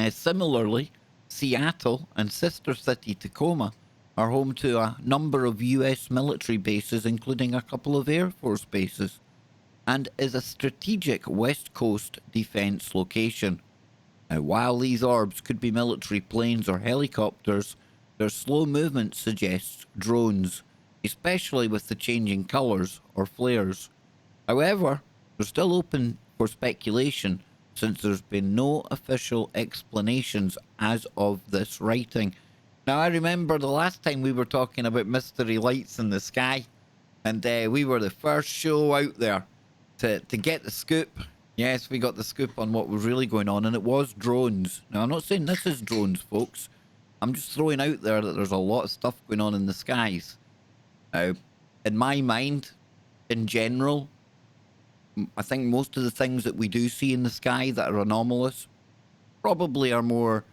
similarly, Seattle and sister city Tacoma are home to a number of US military bases, including a couple of Air Force bases, and is a strategic West Coast defense location. Now, while these orbs could be military planes or helicopters, their slow movement suggests drones, especially with the changing colors or flares. However, they're still open for speculation since there's been no official explanations as of this writing. Now, I remember the last time we were talking about mystery lights in the sky, and we were the first show out there to get the scoop. Yes, we got the scoop on what was really going on, and it was drones. Now, I'm not saying this is drones, folks. I'm just throwing out there that there's a lot of stuff going on in the skies. Now, in my mind, in general, I think most of the things that we do see in the sky that are anomalous probably are more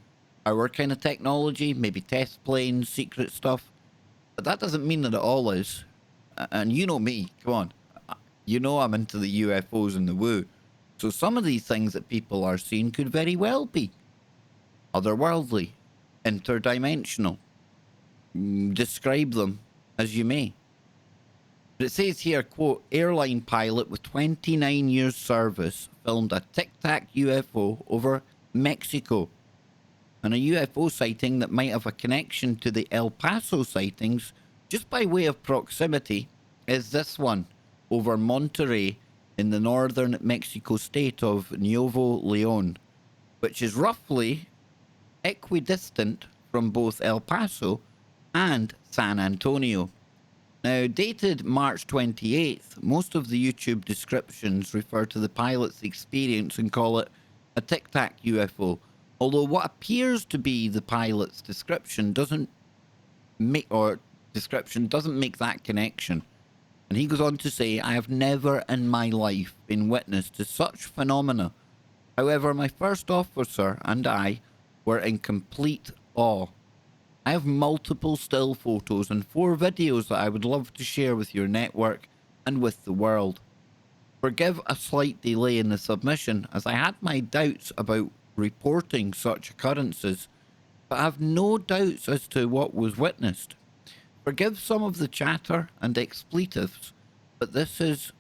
our kind of technology, maybe test planes, secret stuff. But that doesn't mean that it all is. And you know me, come on. You know I'm into the UFOs and the woo. So some of these things that people are seeing could very well be otherworldly, interdimensional. Describe them as you may. But it says here, quote, airline pilot with 29 years service filmed a tic-tac UFO over Mexico. And a UFO sighting that might have a connection to the El Paso sightings, just by way of proximity, is this one over Monterrey in the northern Mexico state of Nuevo León, which is roughly equidistant from both El Paso and San Antonio. Now, dated March 28th, most of the YouTube descriptions refer to the pilot's experience and call it a tic-tac UFO, Although what appears to be the pilot's description doesn't make that connection. And he goes on to say, I have never in my life been witness to such phenomena. However, my first officer and I were in complete awe. I have multiple still photos and 4 videos that I would love to share with your network and with the world. Forgive a slight delay in the submission, as I had my doubts about reporting such occurrences, but I have no doubts as to what was witnessed. Forgive some of the chatter and expletives, but this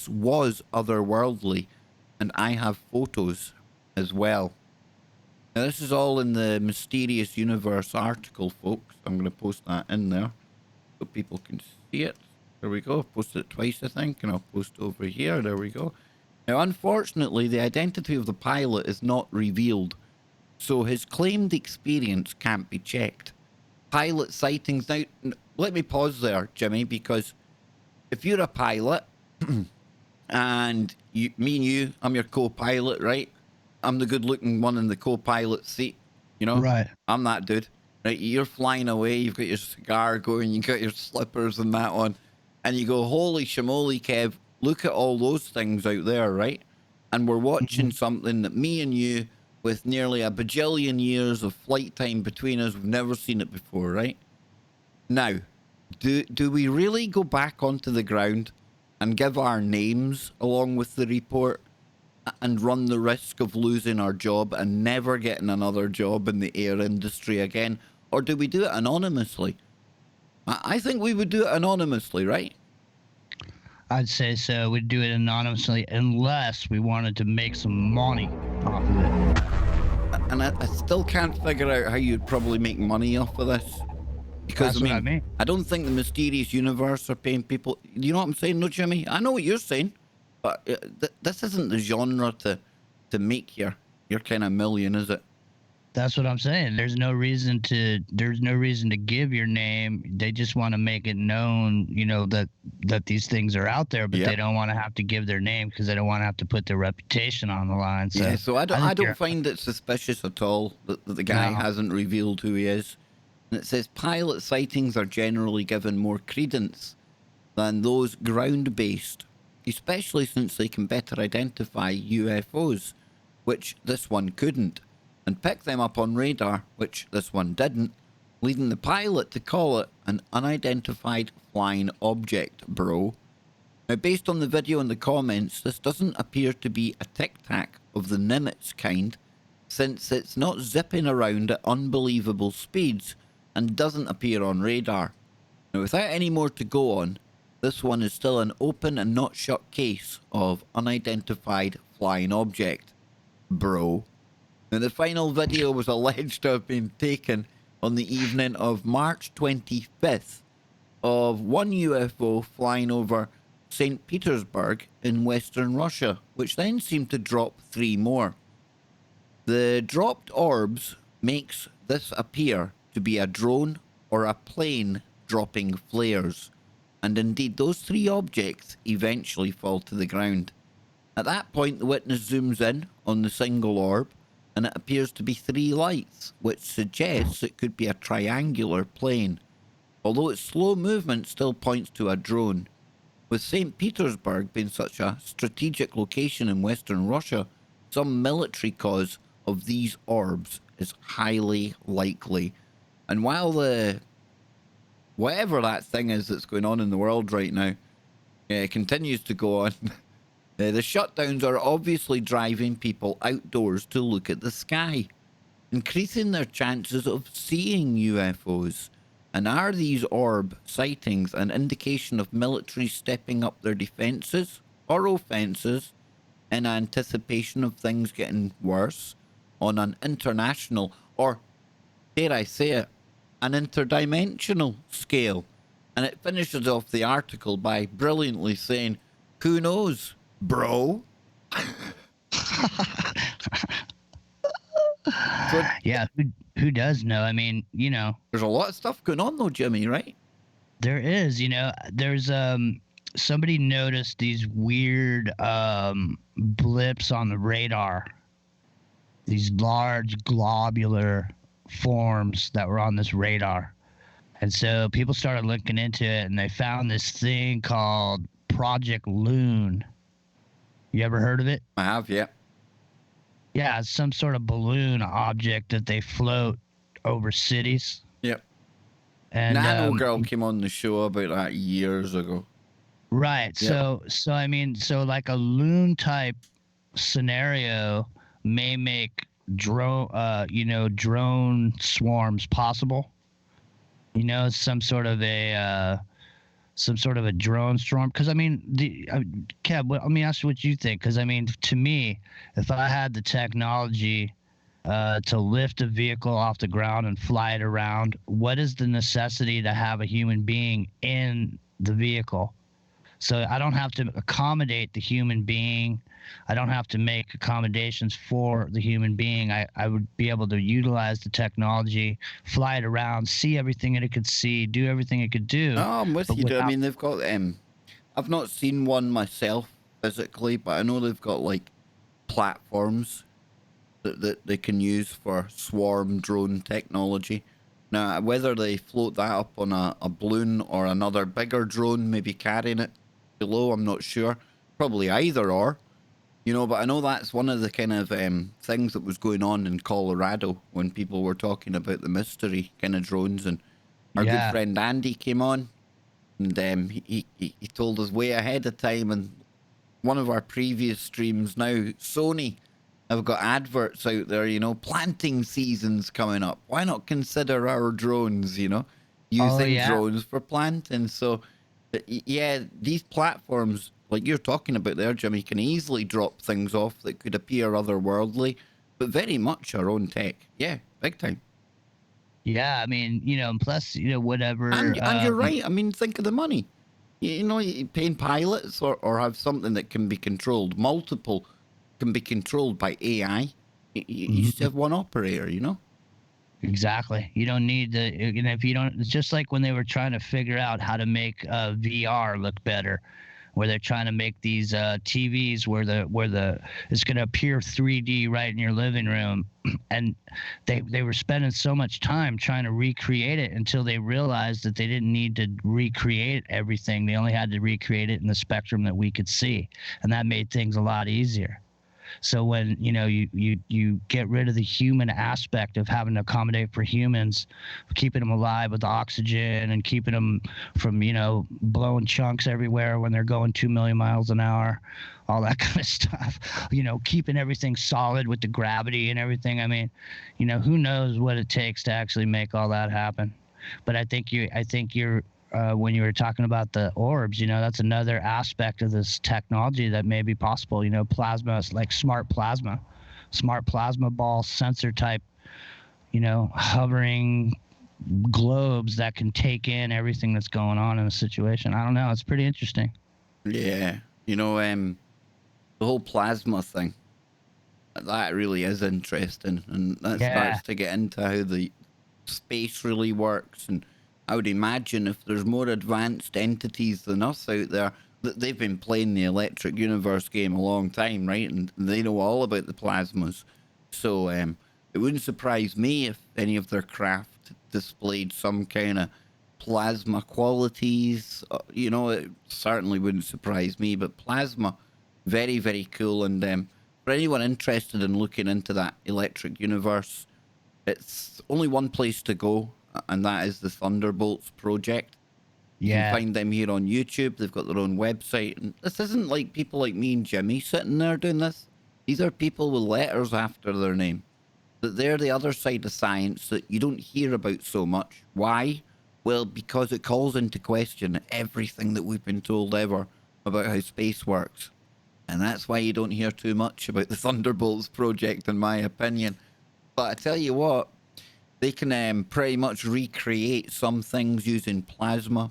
was otherworldly, and I have photos as well. Now, this is all in the Mysterious Universe article, folks. I'm going to post that in there so people can see it. There we go. I've posted it twice, I think, and I'll post it over here. There we go. Now, unfortunately, the identity of the pilot is not revealed, so his claimed experience can't be checked. Pilot sightings. Now, let me pause there, Jimmy, because if you're a pilot and me and you, I'm your co-pilot, right? I'm the good-looking one in the co-pilot seat, you know? Right. I'm that dude, right? You're flying away, you've got your cigar going, you got your slippers and that one, and you go, holy shamoly, Kev, look at all those things out there, right? And we're watching something that me and you, with nearly a bajillion years of flight time between us, we've never seen it before, right? Now, do we really go back onto the ground and give our names along with the report and run the risk of losing our job and never getting another job in the air industry again? Or do we do it anonymously? I think we would do it anonymously, right? I'd say so. We'd do it anonymously unless we wanted to make some money off of it. And I still can't figure out how you'd probably make money off of this. Because, That's what I mean. I don't think the Mysterious Universe are paying people. You know what I'm saying, no, Jimmy? I know what you're saying, but this isn't the genre to make your kind of million, is it? That's what I'm saying. There's no reason to give your name. They just want to make it known, you know, that these things are out there, but they don't want to have to give their name because they don't want to have to put their reputation on the line. So yeah, so I don't find it suspicious at all that the guy hasn't revealed who he is. And it says pilot sightings are generally given more credence than those ground-based, especially since they can better identify UFOs, which this one couldn't, and pick them up on radar, which this one didn't, leading the pilot to call it an unidentified flying object, bro. Now, based on the video and the comments, this doesn't appear to be a tic-tac of the Nimitz kind, since it's not zipping around at unbelievable speeds and doesn't appear on radar. Now, without any more to go on, this one is still an open and not shut case of unidentified flying object, bro. Now, the final video was alleged to have been taken on the evening of March 25th of one UFO flying over St. Petersburg in Western Russia, which then seemed to drop 3 more. The dropped orbs makes this appear to be a drone or a plane dropping flares, and indeed those 3 objects eventually fall to the ground. At that point, the witness zooms in on the single orb, and it appears to be 3 lights, which suggests it could be a triangular plane, although its slow movement still points to a drone. With St. Petersburg being such a strategic location in Western Russia, some military cause of these orbs is highly likely. And while whatever that thing is that's going on in the world right now continues to go on, the shutdowns are obviously driving people outdoors to look at the sky, increasing their chances of seeing UFOs. And are these orb sightings an indication of military stepping up their defences or offences in anticipation of things getting worse on an international, or dare I say it, an interdimensional scale? And it finishes off the article by brilliantly saying, who knows, bro? So, yeah, who does know? I mean, you know, there's a lot of stuff going on though, Jimmy, right? There is, you know, there's somebody noticed these weird blips on the radar. these large globular forms that were on this radar. And so people started looking into it, and they found this thing called Project Loon. You ever heard of it? I have, yeah. Yeah, it's some sort of balloon object that they float over cities. Yep. And Nano Girl came on the show about that years ago. right. Yep. So I mean, so like a loon type scenario may make drone swarms possible. Some sort of a drone storm. Because I mean, Kev, let me ask you what you think. Because I mean, to me, if I had the technology to lift a vehicle off the ground and fly it around, what is the necessity to have a human being in the vehicle? So I don't have to accommodate the human being. I don't have to make accommodations for the human being. I would be able to utilize the technology, fly it around, see everything that it could see, do everything it could do. Oh, I'm with you. I mean, they've got I've not seen one myself physically, but I know they've got like platforms that they can use for swarm drone technology. Now, whether they float that up on a balloon or another bigger drone, maybe carrying it below, I'm not sure. Probably either or. But I know that's one of the kind of things that was going on in Colorado when people were talking about the mystery kind of drones. And our good friend Andy came on, and he told us way ahead of time. And one of our previous streams now, Sony have got adverts out there, planting season's coming up. Why not consider our drones, using drones for planting? So, yeah, these platforms, like you're talking about there, Jimmy, can easily drop things off that could appear otherworldly, but very much our own tech. Yeah, big time. Yeah, I mean, and plus, whatever. And you're right. I mean, think of the money. Paying pilots or have something that can be controlled, multiple can be controlled by AI. You just have one operator, Exactly. You don't need if you don't, it's just like when they were trying to figure out how to make VR look better, where they're trying to make these TVs where it's going to appear 3D right in your living room, and they were spending so much time trying to recreate it until they realized that they didn't need to recreate everything. They only had to recreate it in the spectrum that we could see, and that made things a lot easier. So when you get rid of the human aspect of having to accommodate for humans, keeping them alive with oxygen and keeping them from blowing chunks everywhere when they're going 2 million miles an hour, all that kind of stuff. Keeping everything solid with the gravity and everything. I mean, who knows what it takes to actually make all that happen. But I think you're when you were talking about the orbs, that's another aspect of this technology that may be possible. Plasma, like smart plasma ball sensor type, hovering globes that can take in everything that's going on in a situation. I don't know. It's pretty interesting. Yeah. The whole plasma thing, that really is interesting. And that starts to get into how the space really works. And I would imagine if there's more advanced entities than us out there, that they've been playing the Electric Universe game a long time, right? And they know all about the plasmas. So it wouldn't surprise me if any of their craft displayed some kind of plasma qualities. It certainly wouldn't surprise me. But plasma, very, very cool. And for anyone interested in looking into that Electric Universe, it's only one place to go, and that is the Thunderbolts project. You can find them here on YouTube. They've got their own website. And this isn't like people like me and Jimmy sitting there doing this. These are people with letters after their name. That they're the other side of science that you don't hear about so much. Why? Well, because it calls into question everything that we've been told ever about how space works. And that's why you don't hear too much about the Thunderbolts project, in my opinion. But I tell you what, they can pretty much recreate some things using plasma,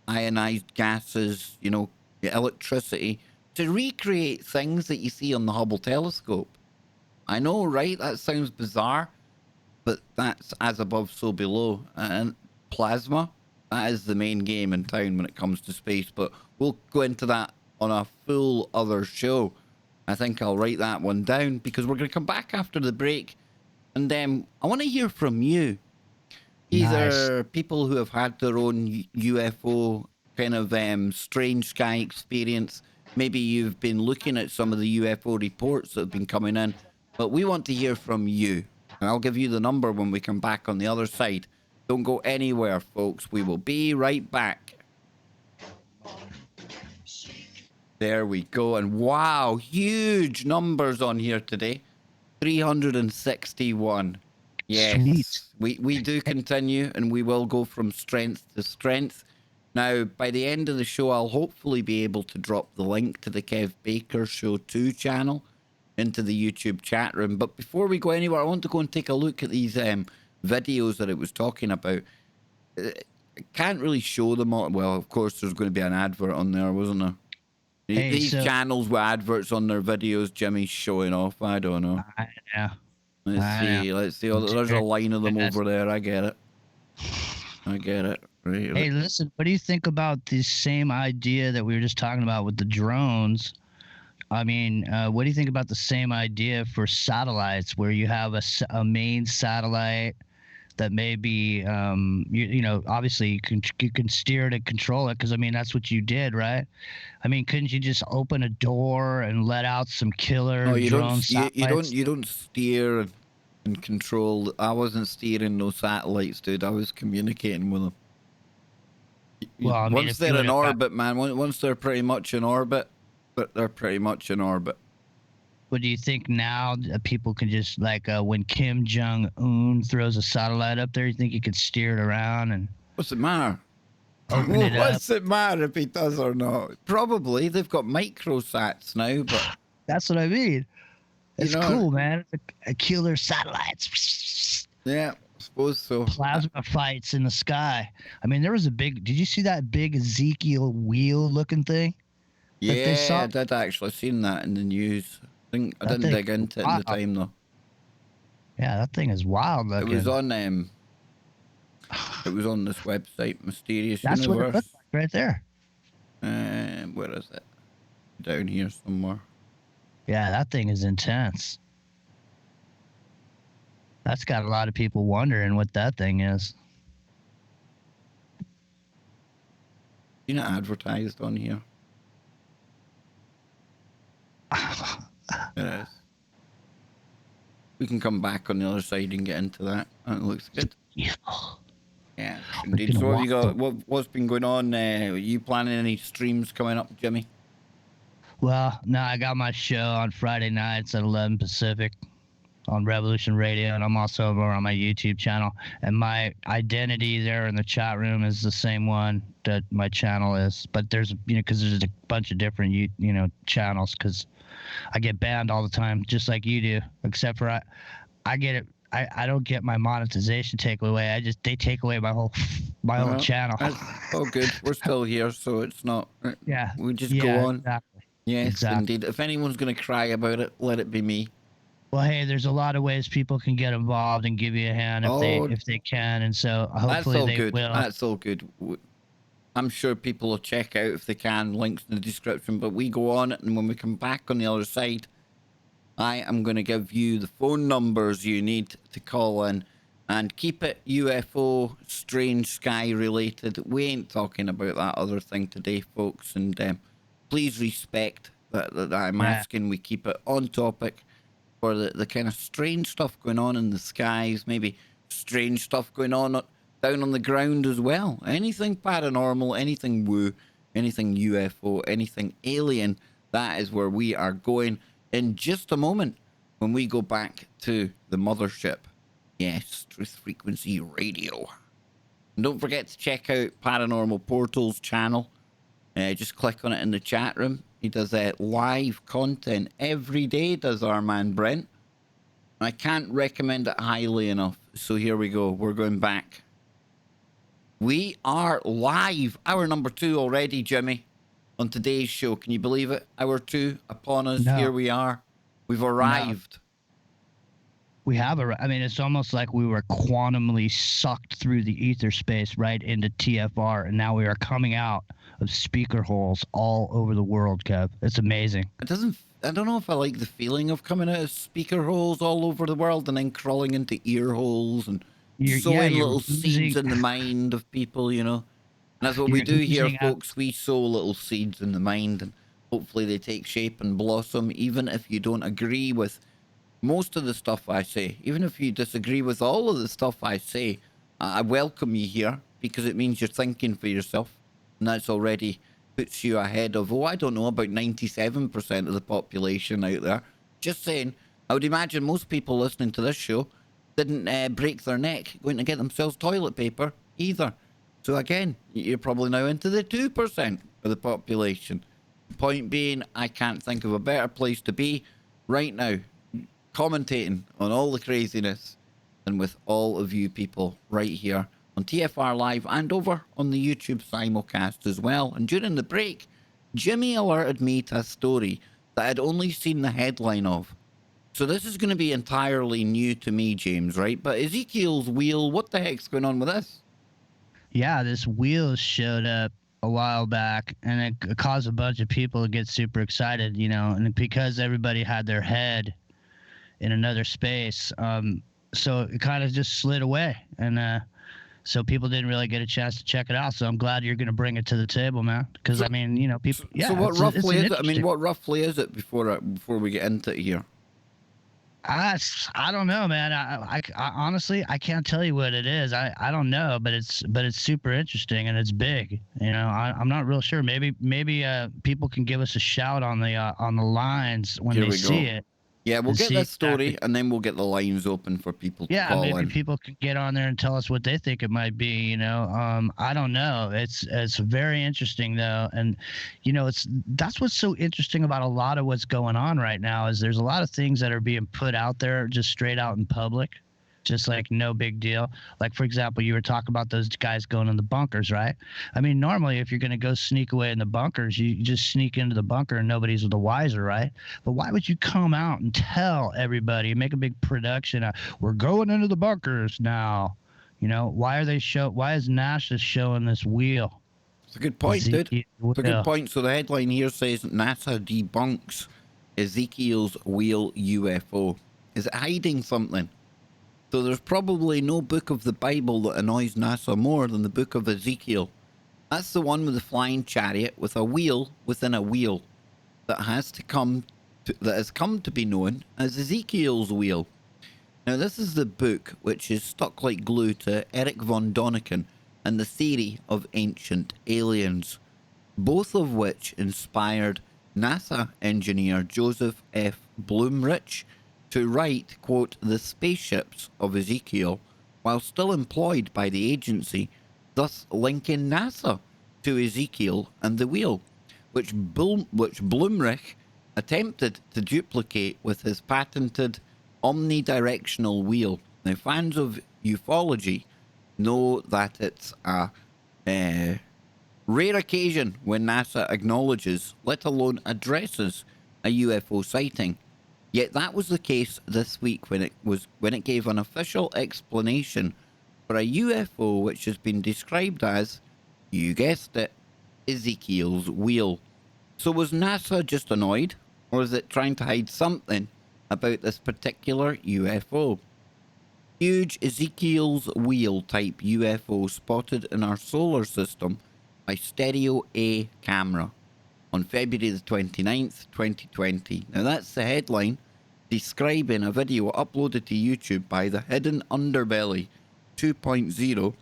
ionized gases, electricity, to recreate things that you see on the Hubble telescope. I know, right? That sounds bizarre, but that's as above, so below. And plasma, that is the main game in town when it comes to space. But we'll go into that on a full other show. I think I'll write that one down because we're going to come back after the break. And I want to hear from you. Either people who have had their own UFO kind of strange sky experience. Maybe you've been looking at some of the UFO reports that have been coming in. But we want to hear from you. And I'll give you the number when we come back on the other side. Don't go anywhere, folks. We will be right back. There we go. And wow, huge numbers on here today. 361. Yes, we do continue, and we will go from strength to strength. Now, by the end of the show, I'll hopefully be able to drop the link to the Kev Baker Show 2 channel into the YouTube chat room. But before we go anywhere, I want to go and take a look at these videos that it was talking about. I can't really show them all. Well, of course, there's going to be an advert on there, wasn't there? Hey, these channels with adverts on their videos, Jimmy's showing off. I don't know. Yeah. Let's see. Oh, there's a line of them over there. I get it. Right. Hey, listen, what do you think about the same idea that we were just talking about with the drones? I mean, what do you think about the same idea for satellites where you have a main satellite that maybe, obviously you can steer it and control it because, I mean, that's what you did, right? I mean, couldn't you just open a door and let out some killer drone satellites? You don't steer and control. I wasn't steering no satellites, dude. I was communicating with them. Well, I mean, once they're in orbit, man, once they're pretty much in orbit, but they're pretty much in orbit. But do you think now people can just, like, when Kim Jong-un throws a satellite up there, you think you could steer it around and... What's it matter? Open it up? What's it matter if he does or not? Probably. They've got microsats now, but... That's what I mean. It's cool, man. A killer satellites. Yeah, I suppose so. Plasma fights in the sky. I mean, there was a big... Did you see that big Ezekiel wheel-looking thing? Yeah, I did actually. Seen that in the news. I didn't dig into it in the time, though. Yeah, that thing is wild looking. It was on this website, Mysterious That's Universe. What it looks like right there. Where is it? Down here somewhere. Yeah, that thing is intense. That's got a lot of people wondering what that thing is. You not advertised on here. It is. We can come back on the other side and get into that. That looks good. Yeah, indeed. So what have you got? What's been going on? Are you planning any streams coming up, Jimmy? Well, no, I got my show on Friday nights at 11 Pacific on Revolution Radio, and I'm also over on my YouTube channel. And my identity there in the chat room is the same one that my channel is. But there's, because there's a bunch of different, channels, because I get banned all the time, just like you do, except for I get it. I don't get my monetization taken away. They take away my whole channel. Oh, good. We're still here, so it's not. Yeah. We just go on. Exactly. Yes, exactly. Indeed. If anyone's going to cry about it, let it be me. Well, hey, there's a lot of ways people can get involved and give you a hand if they can, and so hopefully they will. That's all good. I'm sure people will check out if they can. Links in the description. But we go on, and when we come back on the other side, I am going to give you the phone numbers you need to call in, and keep it UFO, strange sky related. We ain't talking about that other thing today, folks. And please respect that I'm asking we keep it on topic for the kind of strange stuff going on in the skies, maybe strange stuff going on down on the ground as well. Anything paranormal, anything woo, anything UFO, anything alien, that is where we are going in just a moment when we go back to the mothership. Yes, Truth Frequency Radio. And don't forget to check out Paranormal Portal's channel. Just click on it in the chat room. He does live content every day, does our man Brent. I can't recommend it highly enough. So here we go. We're going back. We are live. Hour number 2 already, Jimmy, on today's show. Can you believe it? Hour 2 upon us. No. Here we are. We've arrived. We have I mean, it's almost like we were quantumly sucked through the ether space right into TFR, and now we are coming out of speaker holes all over the world, Kev. It's amazing. I don't know if I like the feeling of coming out of speaker holes all over the world and then crawling into ear holes and sowing You're little seeds losing, in the mind of people, you know. And that's what we you're do here, losing out. folks. We sow little seeds in the mind, and hopefully they take shape and blossom, even if you don't agree with most of the stuff I say. Even if you disagree with all of the stuff I say, I welcome you here because it means you're thinking for yourself. And that's already puts you ahead of, I don't know, about 97% of the population out there. Just saying, I would imagine most people listening to this show didn't break their neck going to get themselves toilet paper either. So again, you're probably now into the 2% of the population. Point being, I can't think of a better place to be right now, commentating on all the craziness than with all of you people right here on TFR Live and over on the YouTube simulcast as well. And during the break, Jimmy alerted me to a story that I'd only seen the headline of. So this is going to be entirely new to me, James, right? But Ezekiel's wheel, what the heck's going on with this? Yeah, this wheel showed up a while back, and it caused a bunch of people to get super excited, you know, and because everybody had their head in another space, so it kind of just slid away, and so people didn't really get a chance to check it out. So I'm glad you're going to bring it to the table, man, because I mean, you know, people. Yeah. So what roughly is it? I mean, interesting. what roughly is it before we get into it here? I don't know, man. I honestly I can't tell you what it is. I don't know, but it's super interesting and it's big. You know, I'm not real sure. Maybe people can give us a shout on the lines when Here they we see go. it. Yeah, we'll get this story exactly. and then we'll get the lines open for people to Yeah, call maybe in. people could get on there and tell us what they think it might be. You know, I don't know. It's very interesting though, and you know, that's what's so interesting about a lot of what's going on right now is there's a lot of things that are being put out there just straight out in public, just like no big deal. Like for example, you were talking about those guys going in the bunkers, right? I mean, normally if you're going to go sneak away in the bunkers, you just sneak into the bunker and nobody's the wiser, right? But why would you come out and tell everybody, make a big production? We're going into the bunkers now. You know, why is NASA showing this wheel? It's a good point, dude. It's a good Wheel. point. So the headline here says NASA debunks Ezekiel's wheel UFO. Is it hiding something? So there's probably no book of the Bible that annoys NASA more than the book of Ezekiel. That's the one with the flying chariot with a wheel within a wheel that has come to be known as Ezekiel's wheel. Now this is the book which is stuck like glue to Eric von Däniken and the theory of ancient aliens, both of which inspired NASA engineer Joseph F. Blumrich to write, quote, the spaceships of Ezekiel while still employed by the agency, thus linking NASA to Ezekiel and the wheel, which Blumrich attempted to duplicate with his patented omnidirectional wheel. Now, fans of ufology know that it's a rare occasion when NASA acknowledges, let alone addresses, a UFO sighting. Yet that was the case this week when it gave an official explanation for a UFO which has been described as, you guessed it, Ezekiel's wheel. So was NASA just annoyed, or is it trying to hide something about this particular UFO? Huge Ezekiel's wheel type UFO spotted in our solar system by Stereo A camera on February the 29th, 2020. Now that's the headline describing a video uploaded to YouTube by the Hidden Underbelly 2.0,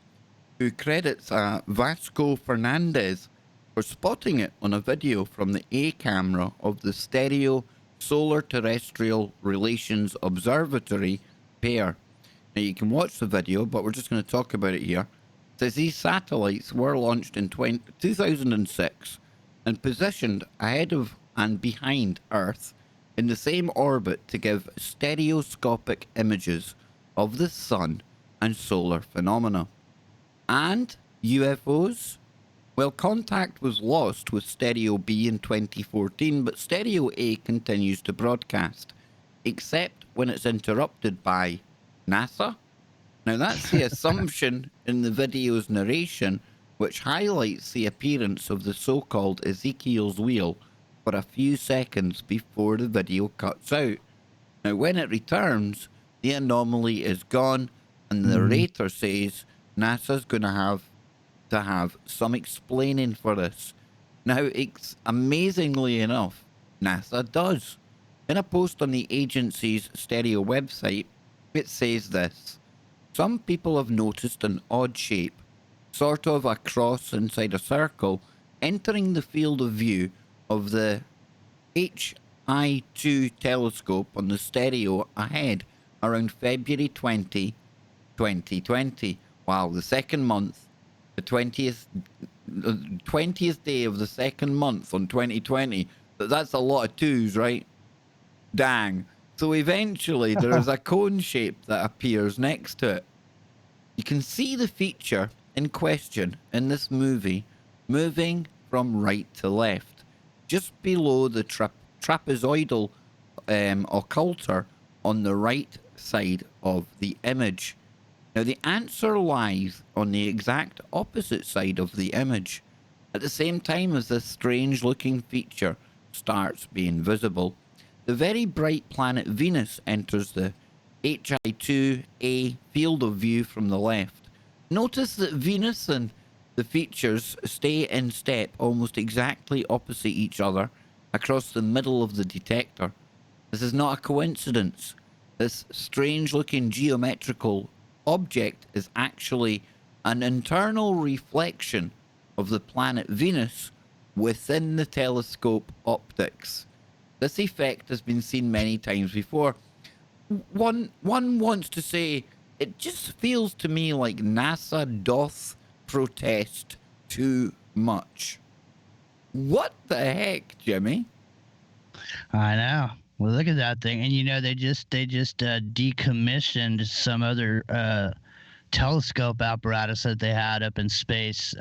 who credits Vasco Fernandez for spotting it on a video from the A camera of the Stereo Solar Terrestrial Relations Observatory pair. Now you can watch the video, but we're just going to talk about it here. It says these satellites were launched in 2006 and positioned ahead of and behind Earth in the same orbit to give stereoscopic images of the sun and solar phenomena. And UFOs? Well, contact was lost with Stereo B in 2014, but Stereo A continues to broadcast, except when it's interrupted by NASA. Now, that's the assumption in the video's narration, which highlights the appearance of the so-called Ezekiel's wheel for a few seconds before the video cuts out. Now, when it returns, the anomaly is gone, and the narrator says NASA's going to have some explaining for this. Now, amazingly enough, NASA does. In a post on the agency's stereo website, it says this: some people have noticed an odd shape, sort of a cross inside a circle, entering the field of view of the HI2 telescope on the stereo ahead around February 20, 2020. Wow, the second month, the 20th day of the second month on 2020. That's a lot of twos, right? Dang. So eventually there is a cone shape that appears next to it. You can see the feature in question in this movie moving from right to left, just below the trapezoidal occulter on the right side of the image. Now, the answer lies on the exact opposite side of the image, at the same time as this strange-looking feature starts being visible. The very bright planet Venus enters the HI2A field of view from the left. Notice that Venus and the features stay in step almost exactly opposite each other across the middle of the detector. This is not a coincidence. This strange-looking geometrical object is actually an internal reflection of the planet Venus within the telescope optics. This effect has been seen many times before. One wants to say, it just feels to me like NASA doth protest too much. What the heck, Jimmy? I know. Well, look at that thing, and you know they just decommissioned some other telescope apparatus that they had up in space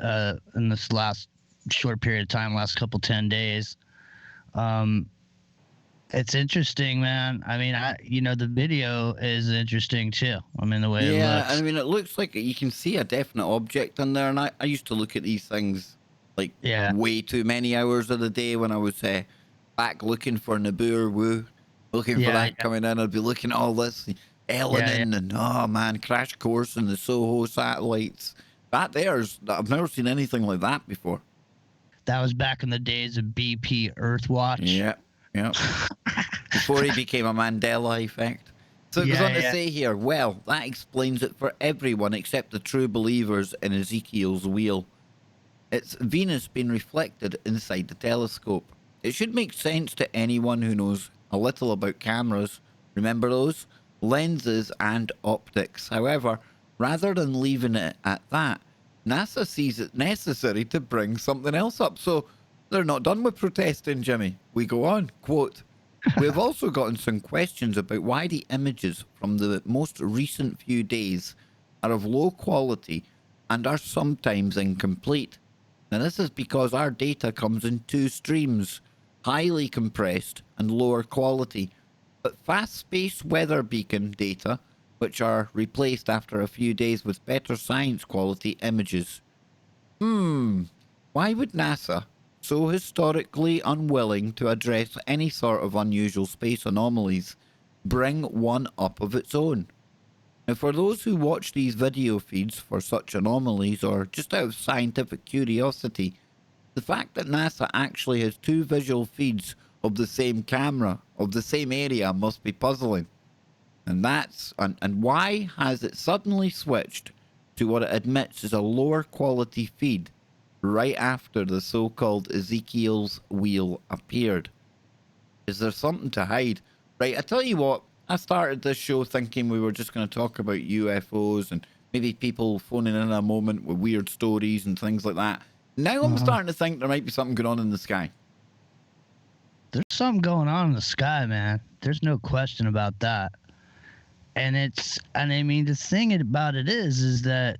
in this last short period of time, last 10 days. It's interesting, man. I mean, the video is interesting too. I mean, the way it looks. I mean, it looks like you can see a definite object in there, and I used to look at these things like way too many hours of the day when I was back looking for Naboo Woo, looking for that coming in. I'd be looking at all this Ellen and oh man, Crash Course and the Soho satellites. I've never seen anything like that before. That was back in the days of BP Earthwatch. Yeah. Before he became a Mandela effect. So it goes on to say here, well, that explains it for everyone except the true believers in Ezekiel's wheel. It's Venus being reflected inside the telescope. It should make sense to anyone who knows a little about cameras. Remember those? Lenses and optics. However, rather than leaving it at that, NASA sees it necessary to bring something else up. So they're not done with protesting, Jimmy. We go on, quote, we've also gotten some questions about why the images from the most recent few days are of low quality and are sometimes incomplete. Now, this is because our data comes in two streams, highly compressed and lower quality, but fast space weather beacon data, which are replaced after a few days with better science quality images. Why would NASA, so historically unwilling to address any sort of unusual space anomalies, bring one up of its own? Now, for those who watch these video feeds for such anomalies or just out of scientific curiosity, the fact that NASA actually has two visual feeds of the same camera, of the same area, must be puzzling. And why has it suddenly switched to what it admits is a lower quality feed right after the so-called Ezekiel's wheel appeared? Is there something to hide? Right, I tell you what, I started this show thinking we were just going to talk about UFOs and maybe people phoning in a moment with weird stories and things like that. Now I'm starting to think there might be something going on in the sky. There's something going on in the sky, man. There's no question about that. And I mean, the thing about it is that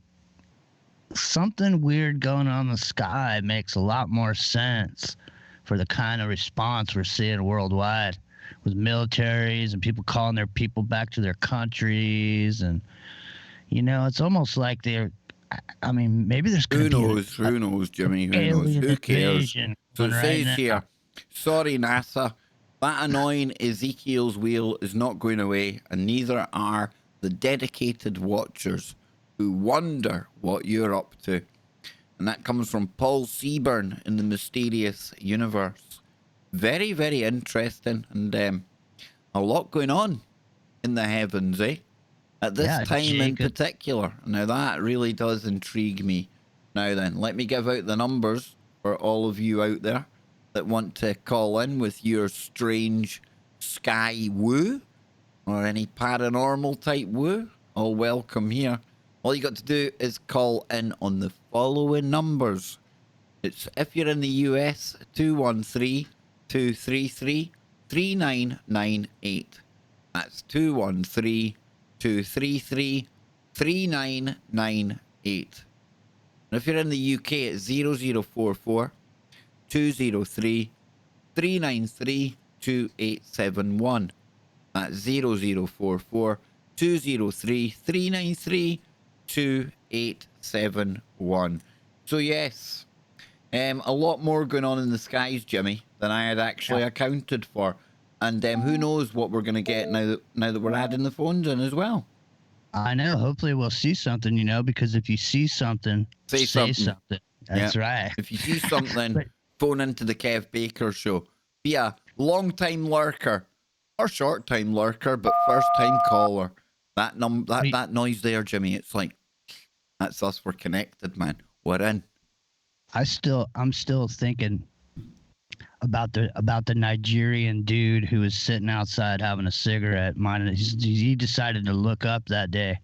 something weird going on in the sky makes a lot more sense for the kind of response we're seeing worldwide with militaries and people calling their people back to their countries, and it's almost like they're. I mean, maybe there's going to be Who knows, Jimmy? Who knows? alien Who cares? invasion So it right says now. here, sorry, NASA, that annoying Ezekiel's wheel is not going away, and neither are the dedicated watchers who wonder what you're up to. And that comes from Paul Seaburn in the Mysterious Universe. Very, very interesting, and a lot going on in the heavens, eh? At this time in particular. Now that really does intrigue me. Now then, let me give out the numbers for all of you out there that want to call in with your strange sky woo or any paranormal type woo. All welcome here. All you got to do is call in on the following numbers. It's, if you're in the US, 213-233-3998. That's 213-233-3998. And if you're in the UK, it's 0044-203-393-2871. That's 0044-203-393-2871. So yes, a lot more going on in the skies, Jimmy, than I had actually accounted for. And who knows what we're going to get now that we're adding the phones in as well. I know. Hopefully we'll see something, because if you see something, say something. That's right. If you see something, phone into the Kev Baker Show. Be a long-time lurker or short-time lurker, but first-time caller. That noise there, Jimmy, it's like, that's us. We're connected, man. We're in. I'm still thinking about the Nigerian dude who was sitting outside having a cigarette. He decided to look up that day.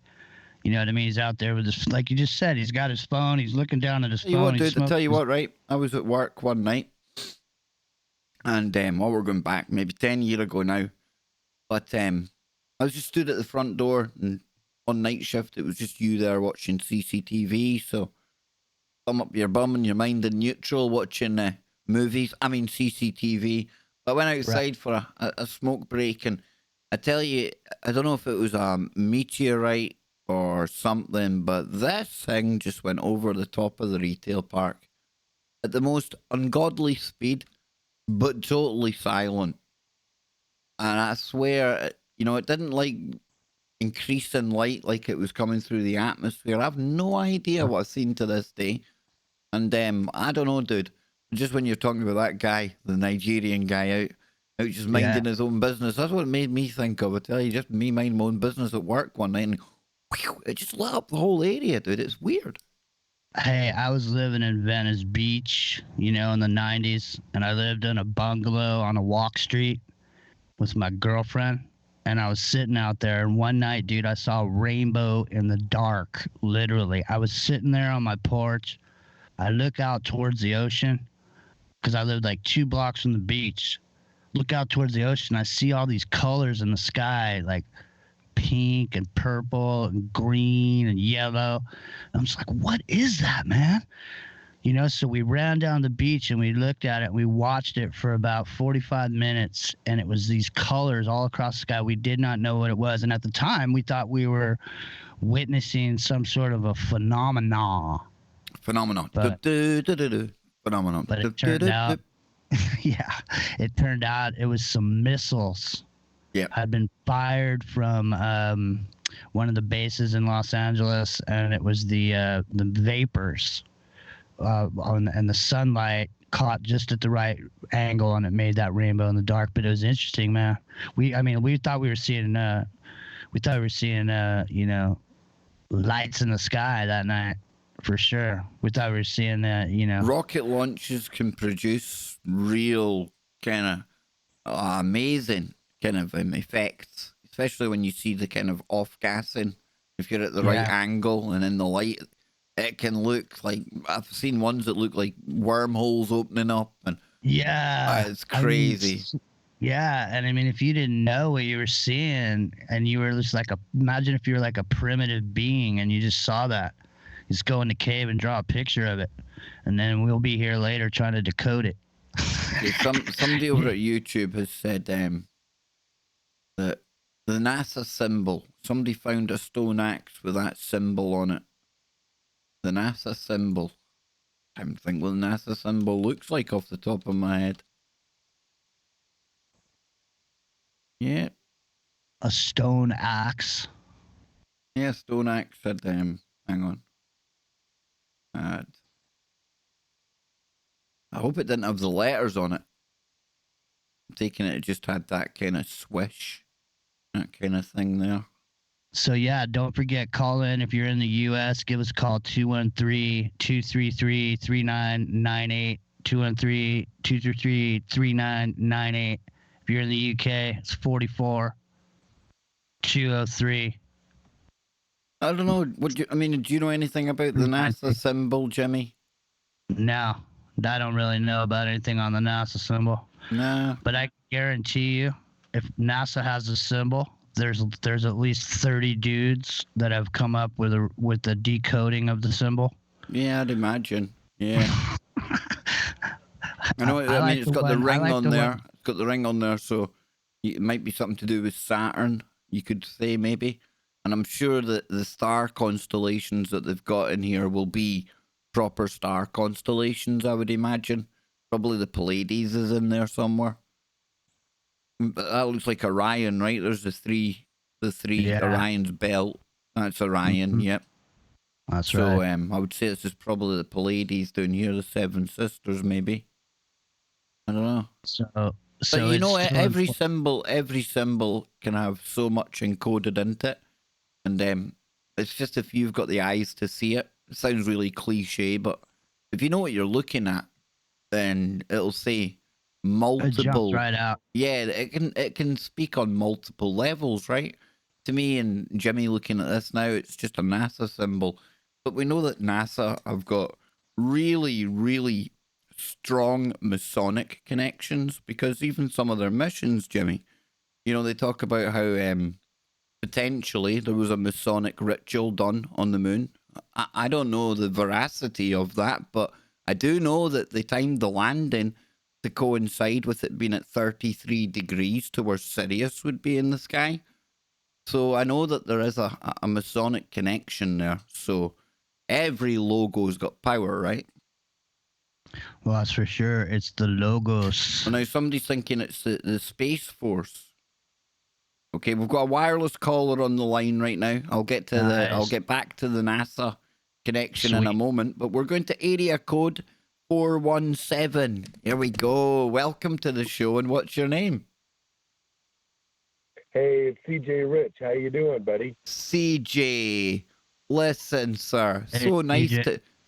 You know what I mean? He's out there with his, like you just said, he's got his phone. He's looking down at his phone. Tell you what, right? I was at work one night, and we're going back maybe 10 years ago now. But I was just stood at the front door, and on night shift, it was just you there watching CCTV. So thumb up your bum and your mind in neutral, watching movies. I mean CCTV. But I went outside for a smoke break, and I tell you, I don't know if it was a meteorite or something, but this thing just went over the top of the retail park at the most ungodly speed, but totally silent. And I swear, it didn't like increase in light like it was coming through the atmosphere. I have no idea what I've seen to this day. And I don't know, dude. Just when you're talking about that guy, the Nigerian guy out just minding his own business, that's what it made me think of. I tell you, just me minding my own business at work one night, and it just lit up the whole area, dude. It's weird. Hey, I was living in Venice Beach, in the 90s, and I lived in a bungalow on a walk street with my girlfriend, and I was sitting out there, and one night, dude, I saw a rainbow in the dark, literally. I was sitting there on my porch. I look out towards the ocean, because I lived like 2 blocks from the beach. Look out towards the ocean, I see all these colors in the sky, like pink and purple and green and yellow. And I'm just like, what is that, man? So we ran down the beach and we looked at it and we watched it for about 45 minutes, and it was these colors all across the sky. We did not know what it was, and at the time we thought we were witnessing some sort of a phenomenon. But it turned out it turned out it was some missiles had been fired from one of the bases in Los Angeles, and it was the vapors and the sunlight caught just at the right angle, and it made that rainbow in the dark. But it was interesting, man. We thought we were seeing lights in the sky that night. For sure. We thought we were seeing that, Rocket launches can produce real kind of amazing kind of effects, especially when you see the kind of off-gassing. If you're at the right angle and in the light, it can look like, I've seen ones that look like wormholes opening up. And it's crazy. And I mean, if you didn't know what you were seeing, and you were just like imagine if you were like a primitive being and you just saw that. Just go in the cave and draw a picture of it, and then we'll be here later trying to decode it. Somebody over at YouTube has said The NASA symbol. Somebody found a stone axe with that symbol on it. The NASA symbol. I don't think what the NASA symbol looks like off the top of my head. Yeah. A stone axe. Yeah, stone axe said, hang on. I hope it didn't have the letters on it. I'm taking it just had that kind of swish. That kind of thing there. So, yeah, don't forget, call in if you're in the U.S. Give us a call, 213-233-3998, 213-233-3998. If you're in the U.K., it's 44-203. I don't know. Do you know anything about the NASA symbol, Jimmy? No, I don't really know about anything on the NASA symbol. No. But I guarantee you, if NASA has a symbol, there's at least 30 dudes that have come up with the decoding of the symbol. Yeah, I'd imagine. Yeah. I know. It's got the ring on there. It's got the ring on there, so it might be something to do with Saturn. You could say maybe, and I'm sure that the star constellations that they've got in here will be proper star constellations. I would imagine. Probably the Pleiades is in there somewhere. But that looks like Orion, right? There's the three Orion's belt. That's Orion. Mm-hmm. Yep. That's right. So I would say this is probably the Pleiades down here, the Seven Sisters, maybe. I don't know. But you know, every symbol can have so much encoded into it, and it's just if you've got the eyes to see it. It sounds really cliche, but if you know what you're looking at, then it'll say multiple. It jumps right out. Yeah, it can speak on multiple levels, right? To me and Jimmy looking at this now, it's just a NASA symbol, but we know that NASA have got really, really strong Masonic connections, because even some of their missions, Jimmy, you know, they talk about how potentially there was a Masonic ritual done on the moon. I don't know the veracity of that, but I do know that they timed the landing to coincide with it being at 33 degrees to where Sirius would be in the sky. So I know that there is a Masonic connection there. So every logo's got power, right? Well, that's for sure. It's the logos. Well, now somebody's thinking it's the Space Force. Okay, we've got a wireless caller on the line right now. I'll get back to the NASA connection in a moment, but we're going to area code 417. Here we go. Welcome to the show, and what's your name? Hey, it's CJ Rich. How you doing, buddy? CJ, listen, sir. Hey,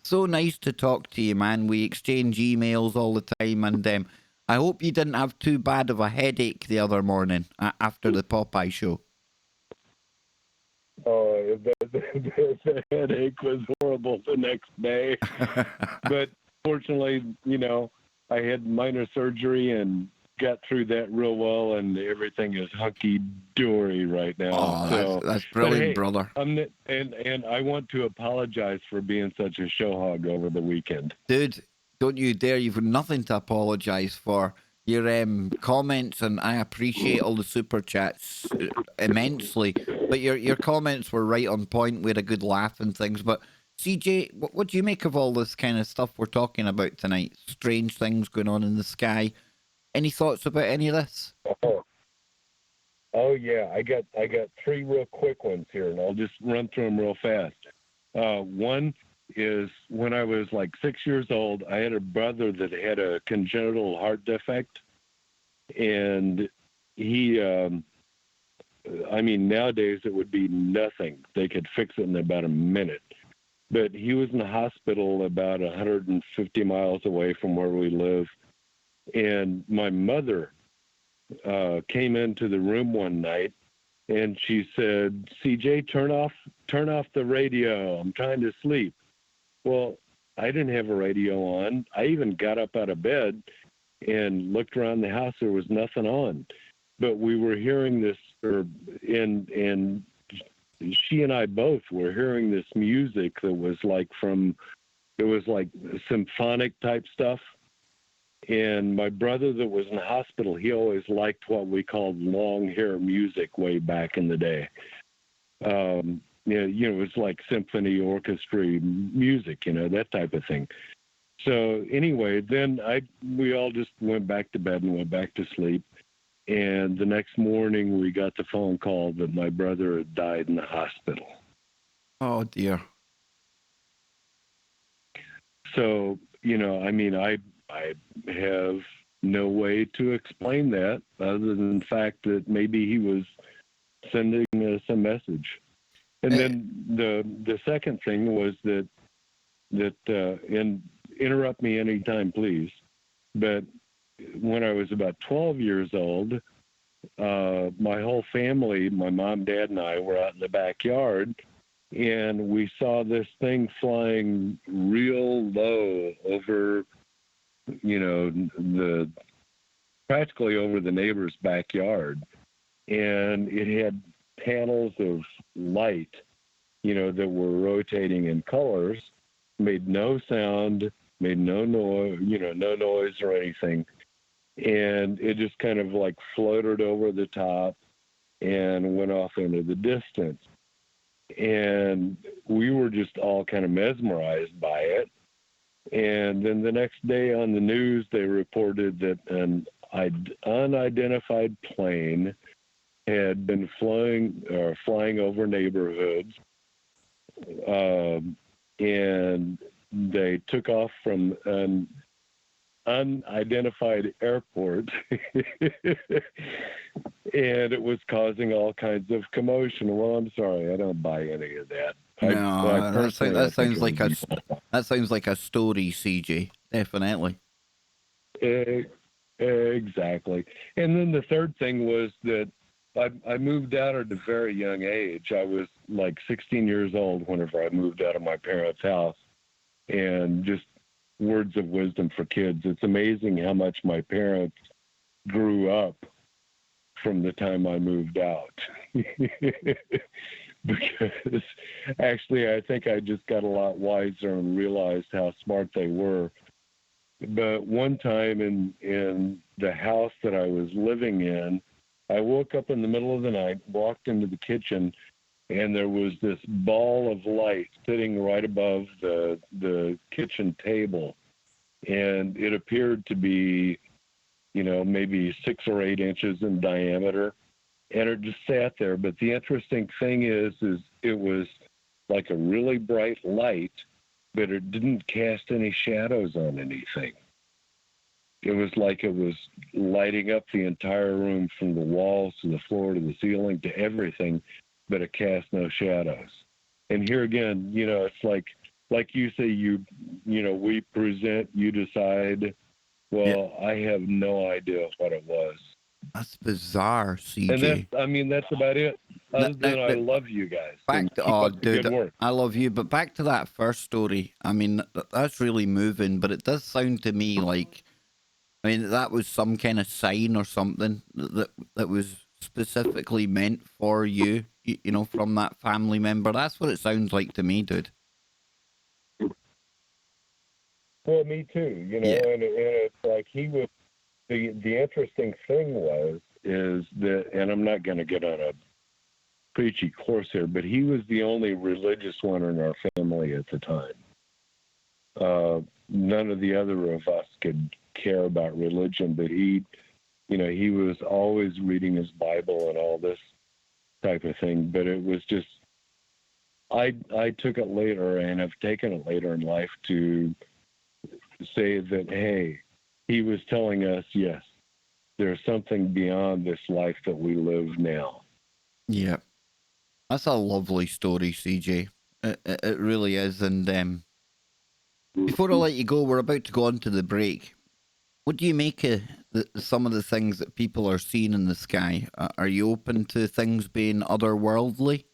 so nice to talk to you, man. We exchange emails all the time, and I hope you didn't have too bad of a headache the other morning after the Popeye show. Oh, the headache was horrible the next day. But fortunately, you know, I had minor surgery and got through that real well, and everything is hunky-dory right now. Oh, that's brilliant, hey, brother. And I want to apologize for being such a show hog over the weekend. Dude, don't you dare. You've got nothing to apologize for. Your comments, and I appreciate all the super chats immensely, but your comments were right on point. We had a good laugh and things. But CJ, what do you make of all this kind of stuff we're talking about tonight? Strange things going on in the sky. Any thoughts about any of this? Oh yeah, I got three real quick ones here, and I'll just run through them real fast. One is when I was like 6 years old, I had a brother that had a congenital heart defect, and he, nowadays it would be nothing. They could fix it in about a minute. But he was in the hospital about 150 miles away from where we live, and my mother came into the room one night, and she said, "CJ, turn off the radio. I'm trying to sleep." Well, I didn't have a radio on. I even got up out of bed and looked around the house. There was nothing on, but we were hearing this, and she and I both were hearing this music that was like it was like symphonic type stuff. And my brother that was in the hospital, he always liked what we called long hair music way back in the day. It was like symphony orchestra music, that type of thing. So anyway, then we all just went back to bed and went back to sleep. And the next morning we got the phone call that my brother had died in the hospital. Oh dear. So, I have no way to explain that other than the fact that maybe he was sending us a message. And then the second thing was that and interrupt me anytime, please. But when I was about 12 years old, my whole family, my mom, dad, and I were out in the backyard, and we saw this thing flying real low over, practically over the neighbor's backyard. And it had panels of light, that were rotating in colors, made no sound, made no noise, no noise or anything. And it just kind of like floated over the top and went off into the distance. And we were just all kind of mesmerized by it. And then the next day on the news, they reported that an unidentified plane had been flying over neighborhoods, and they took off from an unidentified airport, and it was causing all kinds of commotion. Well, I'm sorry, I don't buy any of that. No, that sounds like a story, CJ. Definitely. Exactly. And then the third thing was that I moved out at a very young age. I was like 16 years old whenever I moved out of my parents' house. And just words of wisdom for kids. It's amazing how much my parents grew up from the time I moved out. Because actually, I think I just got a lot wiser and realized how smart they were. But one time in the house that I was living in, I woke up in the middle of the night, walked into the kitchen, and there was this ball of light sitting right above the kitchen table. And it appeared to be, maybe 6 or 8 inches in diameter. And it just sat there. But the interesting thing is it was like a really bright light, but it didn't cast any shadows on anything. It was like it was lighting up the entire room from the walls to the floor to the ceiling to everything, but it cast no shadows. And here again, it's like you say, we present, you decide. Well, yeah. I have no idea what it was. That's bizarre, CJ. And that's about it. Other than I love you guys. Dude, I love you. But back to that first story. I mean, that's really moving, but it does sound to me like, that was some kind of sign or something that was specifically meant for you, from that family member. That's what it sounds like to me, dude. Well, me too, yeah. And it's like he was, the interesting thing is that, and I'm not going to get on a preachy course here, but he was the only religious one in our family at the time. None of the other of us could care about religion, but he was always reading his Bible and all this type of thing. But it was just, I took it later and have taken it later in life to say that, hey, he was telling us, yes, there's something beyond this life that we live now. Yeah. That's a lovely story, CJ. It really is. And before I let you go, we're about to go on to the break. What do you make of some of the things that people are seeing in the sky? Are you open to things being otherworldly?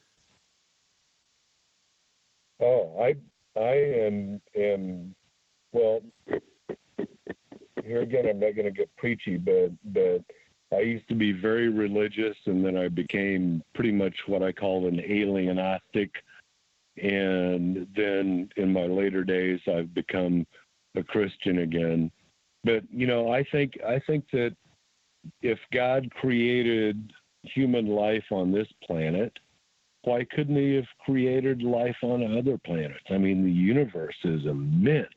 Oh, I am, well, here again, I'm not going to get preachy, but I used to be very religious, and then I became pretty much what I call an alien agnostic. And then in my later days, I've become a Christian again. But I think that if God created human life on this planet, why couldn't he have created life on other planets? I mean, the universe is immense.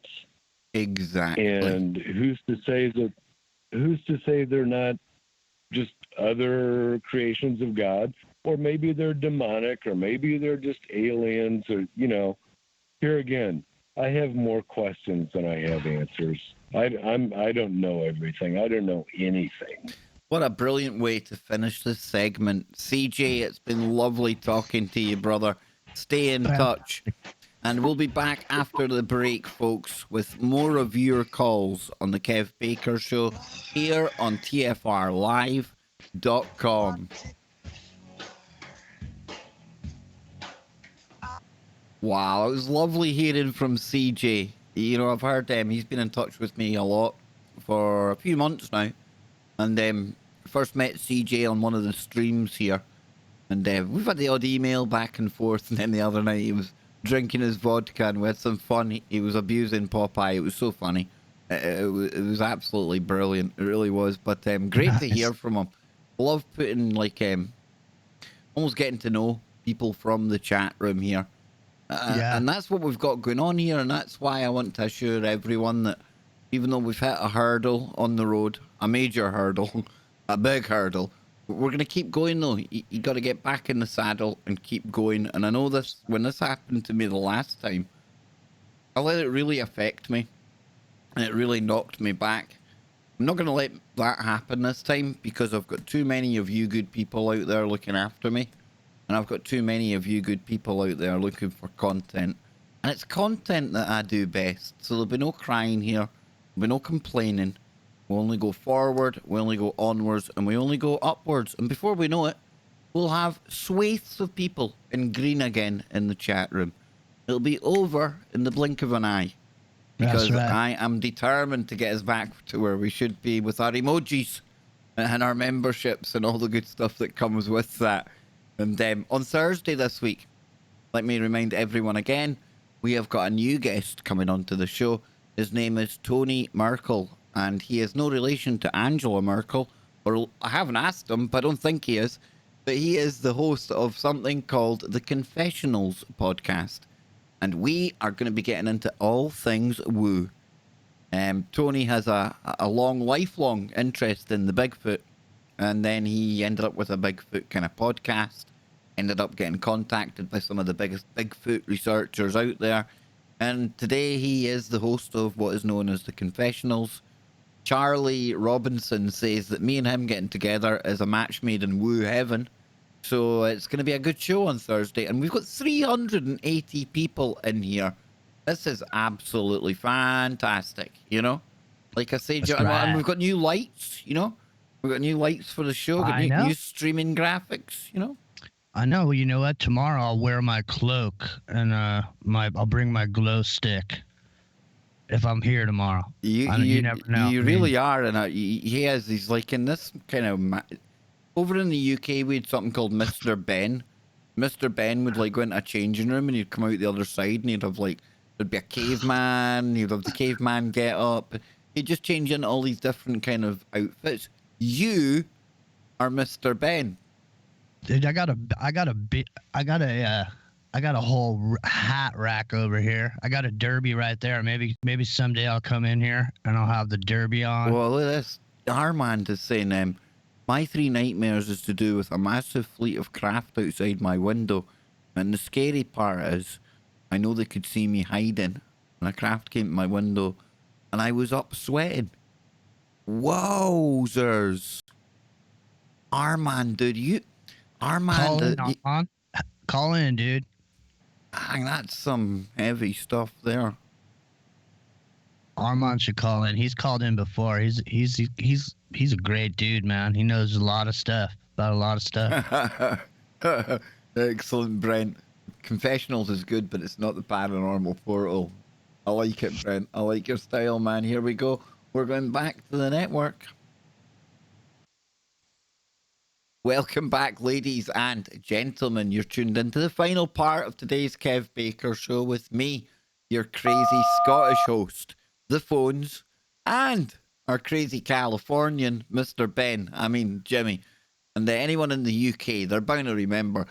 Exactly. And who's to say they're not just other creations of God? Or maybe they're demonic, or maybe they're just aliens, or, here again, I have more questions than I have answers. I don't know everything. I don't know anything. What a brilliant way to finish this segment. CJ, it's been lovely talking to you, brother. Stay in touch. And we'll be back after the break, folks, with more of your calls on the Kev Baker Show here on TFRLive.com. Wow, it was lovely hearing from CJ. I've heard he's been in touch with me a lot for a few months now. And first met CJ on one of the streams here. And we've had the odd email back and forth. And then the other night he was drinking his vodka and we had some fun. He was abusing Popeye. It was so funny. It was absolutely brilliant. It really was. But great to hear from him. Love putting, almost getting to know people from the chat room here. And that's what we've got going on here. And that's why I want to assure everyone that even though we've hit a hurdle on the road, a major hurdle, a big hurdle, we're going to keep going, though. You got to get back in the saddle and keep going. And I know this, when this happened to me the last time, I let it really affect me. And it really knocked me back. I'm not going to let that happen this time because I've got too many of you good people out there looking after me. And I've got too many of you good people out there looking for content. And it's content that I do best. So there'll be no crying here. There'll be no complaining. We only go forward, we only go onwards, and we only go upwards. And before we know it, we'll have swathes of people in green again in the chat room. It'll be over in the blink of an eye. Because I am determined to get us back to where we should be with our emojis and our memberships and all the good stuff that comes with that. And on Thursday this week, let me remind everyone again, we have got a new guest coming onto the show. His name is Tony Merkel, and he is no relation to Angela Merkel, or I haven't asked him, but I don't think he is. But he is the host of something called the Confessionals podcast. And we are going to be getting into all things woo. Tony has a lifelong interest in the Bigfoot. And then he ended up with a Bigfoot kind of podcast. Ended up getting contacted by some of the biggest Bigfoot researchers out there. And today he is the host of what is known as the Confessionals. Charlie Robinson says that me and him getting together is a match made in woo heaven. So it's going to be a good show on Thursday. And we've got 380 people in here. This is absolutely fantastic, Like I said, and we've got new lights, We've got new lights for the show. We've got new streaming graphics, I know. You know what? Tomorrow I'll wear my cloak and I'll bring my glow stick. If I'm here tomorrow, you never know. You really are, and he's like in this kind of. Over in the UK, we had something called Mr. Ben. Mr. Ben would go into a changing room and he'd come out the other side and he'd have there'd be a caveman, he'd have the caveman get up. He'd just change into all these different kind of outfits. You are Mr. Ben. Dude, I got a whole hat rack over here. I got a derby right there. Maybe someday I'll come in here and I'll have the derby on. Well, look at this. Armand is saying, my 3 nightmares is to do with a massive fleet of craft outside my window. And the scary part is, I know they could see me hiding. And a craft came to my window and I was up sweating. Wowzers. Armand, dude, Armand. Call in, dude. Dang, that's some heavy stuff there. Armand should call in. He's called in before. He's a great dude, man. He knows a lot of stuff about a lot of stuff. Excellent, Brent. Confessionals is good, but it's not the paranormal portal. I like it, Brent. I like your style, man. Here we go. We're going back to the network. Welcome back, ladies and gentlemen. You're tuned into the final part of today's Kev Baker Show with me, your crazy Scottish host, the phones, and our crazy Californian, Mr. Ben. I mean, Jimmy. And anyone in the UK, they're bound to remember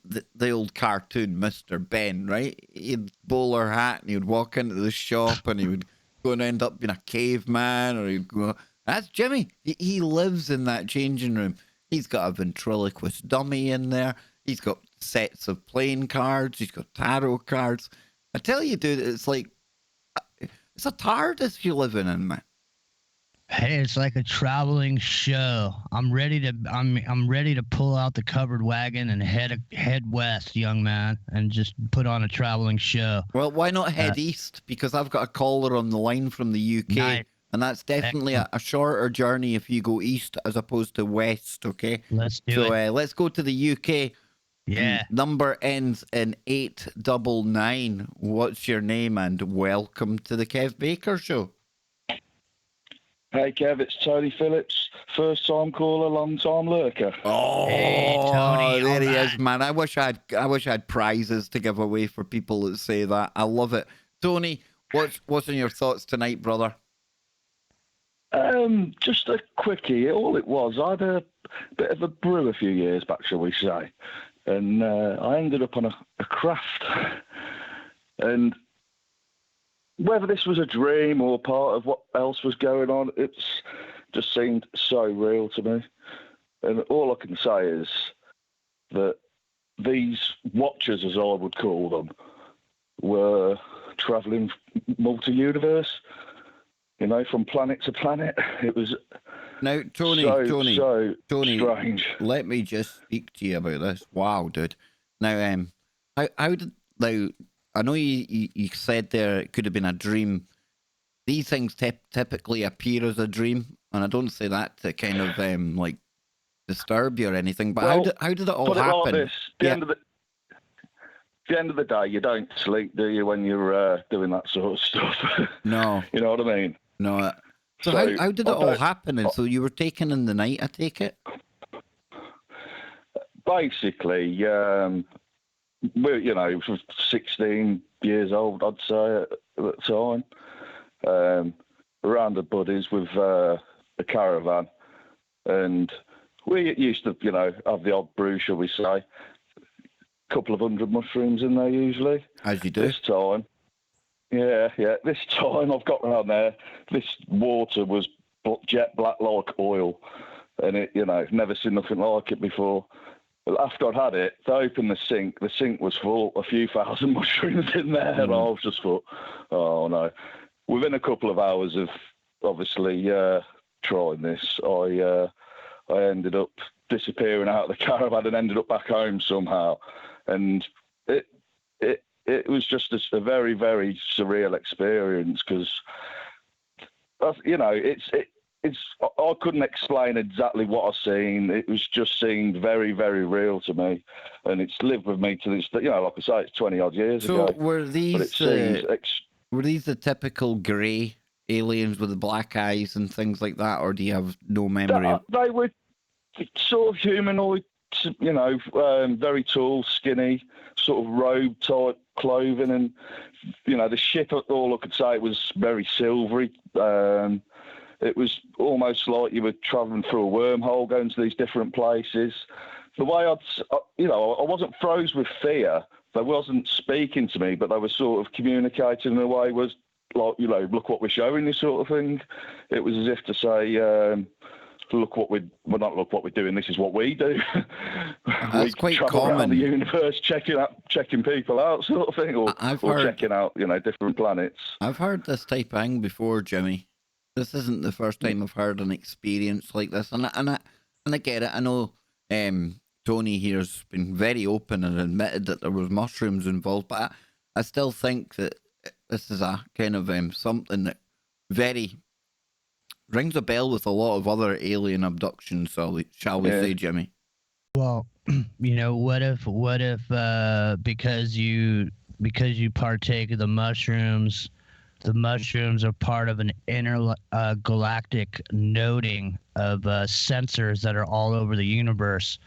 the old cartoon Mr. Ben, right? He'd bowler hat and he'd walk into the shop and he would go and end up being a caveman, or he'd go. That's Jimmy. He lives in that changing room. He's got a ventriloquist dummy in there. He's got sets of playing cards. He's got tarot cards. I tell you, dude, it's like it's a TARDIS you're living in, man. Hey, it's like a traveling show. I'm ready to pull out the covered wagon and head west, young man, and just put on a traveling show. Well, why not head east? Because I've got a caller on the line from the UK, nice. And that's definitely a shorter journey if you go east as opposed to west. Okay, let's do it. Let's go to the UK. Yeah. Number ends in 899. What's your name and welcome to the Kev Baker Show? Hey Kev, it's Tony Phillips. First time caller, long time lurker. Oh, hey, Tony, there he is, man. I wish I had prizes to give away for people that say that. I love it. Tony, what's in your thoughts tonight, brother? Just a quickie. All it was, I had a bit of a brew a few years back, shall we say, and I ended up on a craft. And whether this was a dream or part of what else was going on, it's just seemed so real to me. And all I can say is that these watchers, as I would call them, were travelling multi-universe, you know, from planet to planet. It was now, Tony, strange. Let me just speak to you about this. Wow, dude. Now, how did now? I know you said there it could have been a dream. These things typically appear as a dream, and I don't say that to kind of like disturb you or anything. But well, how did it all put it happen? Like this. The end of the day, you don't sleep, do you, when you're doing that sort of stuff? No. You know what I mean? No. So how did it all happen? And so you were taken in the night, I take it? Basically, we're, you know, 16 years old, I'd say, at the time. Around the buddies with a caravan. And we used to, you know, have the odd brew, shall we say. Couple of 100 mushrooms in there usually. As you do. This time, this time I've got round there. This water was jet black like oil, and it, you know, never seen nothing like it before. But after I'd had it, I opened the sink was full, a few thousand mushrooms in there, and I was just thought, oh no. Within a couple of hours of obviously trying this, I ended up disappearing out of the caravan and ended up back home somehow. And it was just a very, very surreal experience because, you know, it's I couldn't explain exactly what I've seen. It was just seemed very, very real to me, and it's lived with me to this. You know, like I say, it's 20 odd years ago. So were these the typical grey aliens with the black eyes and things like that, or do you have no memory? They were sort of humanoid. You know, very tall, skinny, sort of robe type clothing, and you know, the ship. All I could say it was very silvery. It was almost like you were travelling through a wormhole, going to these different places. The way I wasn't froze with fear. They wasn't speaking to me, but they were sort of communicating in a way was like, you know, look what we're showing you, sort of thing. It was as if to say. Look what we're doing. This is what we do. That's quite common. Around the universe, checking people out, sort of thing, or checking out, you know, different planets. I've heard this type of thing before, Jimmy. This isn't the first time I've heard an experience like this, and I get it. I know Tony here's been very open and admitted that there was mushrooms involved, but I still think that this is a kind of something that very rings a bell with a lot of other alien abductions, shall we say, Jimmy? Well, you know, what if because you partake of the mushrooms are part of an intergalactic noding of sensors that are all over the universe,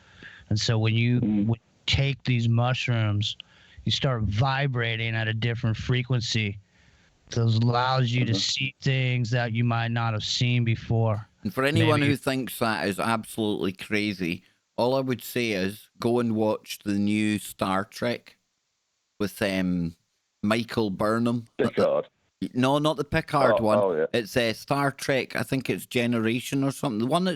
and so when you take these mushrooms, you start vibrating at a different frequency Those allows you to see things that you might not have seen before. And for anyone Maybe. who thinks that is absolutely crazy, all I would say is go and watch the new Star Trek with Michael Burnham. Picard. No, not the Picard one. Oh, yeah. It's Star Trek. I think it's Generation or something. The one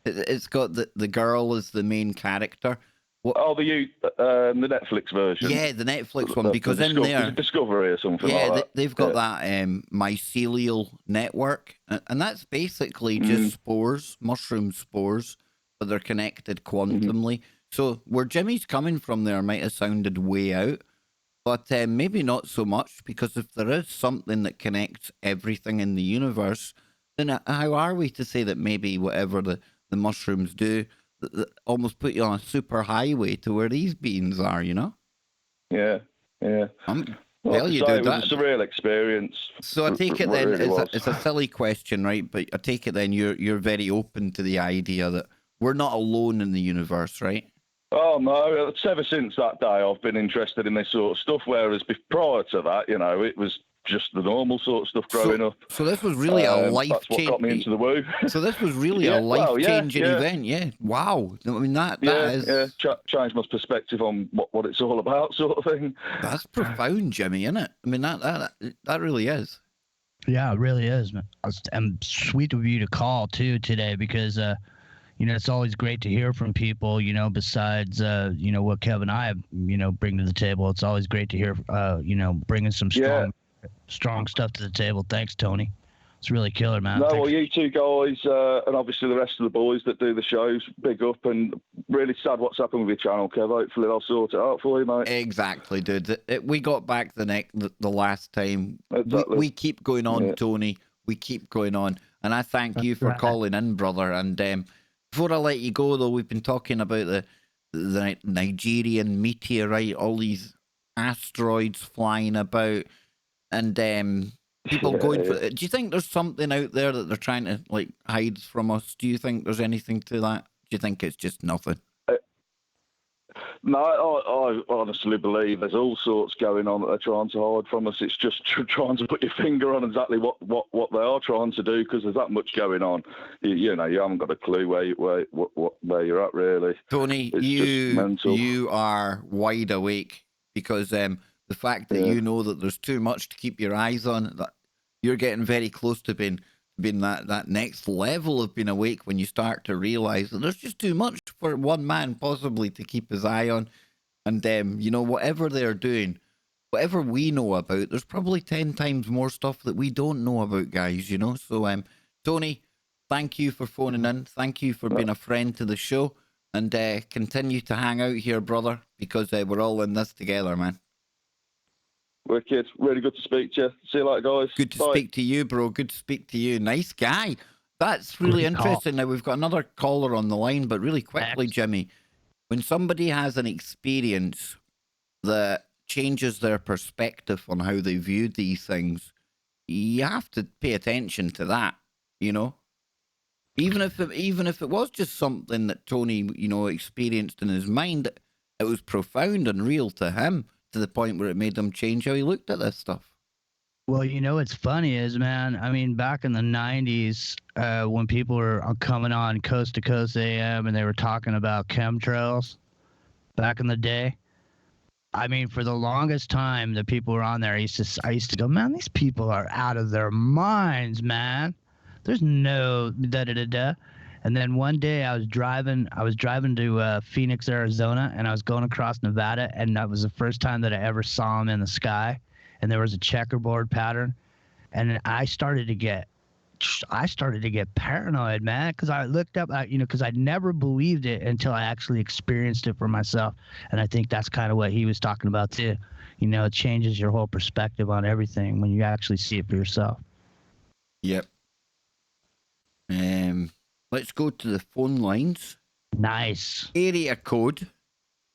it's got the girl as the main character. Oh, the Netflix version. Yeah, the Netflix one, because in there, Discovery or something like that. They've got that mycelial network, and that's basically just spores, mushroom spores, but they're connected quantumly. So where Jimmy's coming from there might have sounded way out, but maybe not so much, because if there is something that connects everything in the universe, then how are we to say that maybe whatever the mushrooms do almost put you on a super highway to where these beings are, you know? Yeah. Well, you do it that. was a surreal experience. So I take it then, really it's a silly question, right? But I take it then you're very open to the idea that we're not alone in the universe, right? Oh, no. It's ever since that day I've been interested in this sort of stuff, whereas prior to that, it was just the normal sort of stuff growing up. So this was really a life That's what got me into the woo. So this was really a life-changing event, yeah. Wow. I mean, that is... changed my perspective on what it's all about, sort of thing. That's profound, Jimmy, isn't it? I mean, that really is. Yeah, it really is, man. I'm sweet of you to call, too, today, because... it's always great to hear from people, besides, what Kevin and I, bring to the table. It's always great to hear, bringing some strong stuff to the table. Thanks, Tony. It's really killer, man. No, well, you two guys, and obviously the rest of the boys that do the shows, big up, and really sad what's happened with your channel, Kev. Hopefully I'll sort it out for you, mate. Exactly, dude. We got back the last time. Exactly. We keep going on, Tony. We keep going on. And I thank you for calling in, brother. And before I let you go, though, we've been talking about the Nigerian meteorite, all these asteroids flying about, and people going for it. Do you think there's something out there that they're trying to hide from us? Do you think there's anything to that? Do you think it's just nothing? No, I honestly believe there's all sorts going on that they're trying to hide from us. It's just trying to put your finger on exactly what they are trying to do, because there's that much going on. You haven't got a clue where you're at, really. Tony, you are wide awake, because the fact that you know that there's too much to keep your eyes on, that you're getting very close to being that next level of being awake, when you start to realize that there's just too much for one man possibly to keep his eye on. And whatever they're doing, whatever we know about, there's probably 10 times more stuff that we don't know about, guys, So Tony, thank you for phoning in. Thank you for being a friend to the show, and continue to hang out here, brother, because we're all in this together, man. Wicked. Really good to speak to you. See you later, guys. Good to speak to you, bro. Good to speak to you. Nice guy. That's really interesting. Now, we've got another caller on the line, but really quickly, Jimmy, when somebody has an experience that changes their perspective on how they view these things, you have to pay attention to that, Even if it was just something that Tony, experienced in his mind, it was profound and real to him, to the point where it made him change how he looked at this stuff. Well, what's funny is, man, I mean, back in the 90s, when people were coming on Coast to Coast AM and they were talking about chemtrails back in the day, I mean, for the longest time that people were on there, I used to go, man, these people are out of their minds, man. There's no da-da-da-da. And then one day I was driving to Phoenix, Arizona, and I was going across Nevada, and that was the first time that I ever saw them in the sky, and there was a checkerboard pattern, and I started to get paranoid, man, because I looked up, because I never believed it until I actually experienced it for myself, and I think that's kind of what he was talking about too. It changes your whole perspective on everything when you actually see it for yourself. Yep. Let's go to the phone lines. Nice. Area code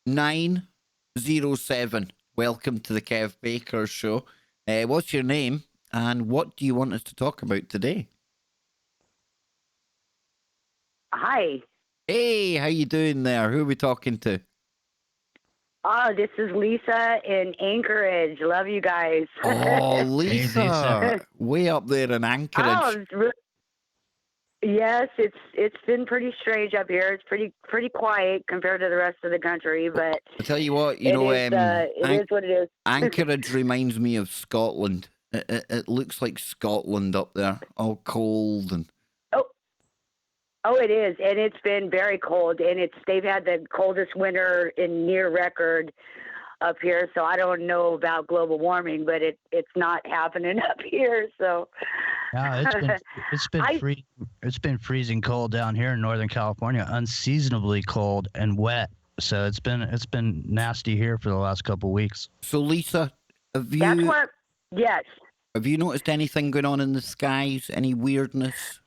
907. Welcome to the Kev Baker Show. What's your name, and what do you want us to talk about today? Hi. Hey, how you doing there? Who are we talking to? Oh, this is Lisa in Anchorage. Love you guys. Oh, Hey, Lisa, Lisa. way up there in Anchorage. Oh, yes, it's been pretty strange up here. It's pretty quiet compared to the rest of the country, but I tell you what, it is what it is. Anchorage reminds me of Scotland. It looks like Scotland up there, all cold and. Oh, it is, and it's been very cold, and they've had the coldest winter in near record up here. So I don't know about global warming, but it's not happening up here. So Yeah, it's been freezing cold down here in Northern California, unseasonably cold and wet. So it's been nasty here for the last couple of weeks. So Lisa, yes. Have you noticed anything going on in the skies? Any weirdness?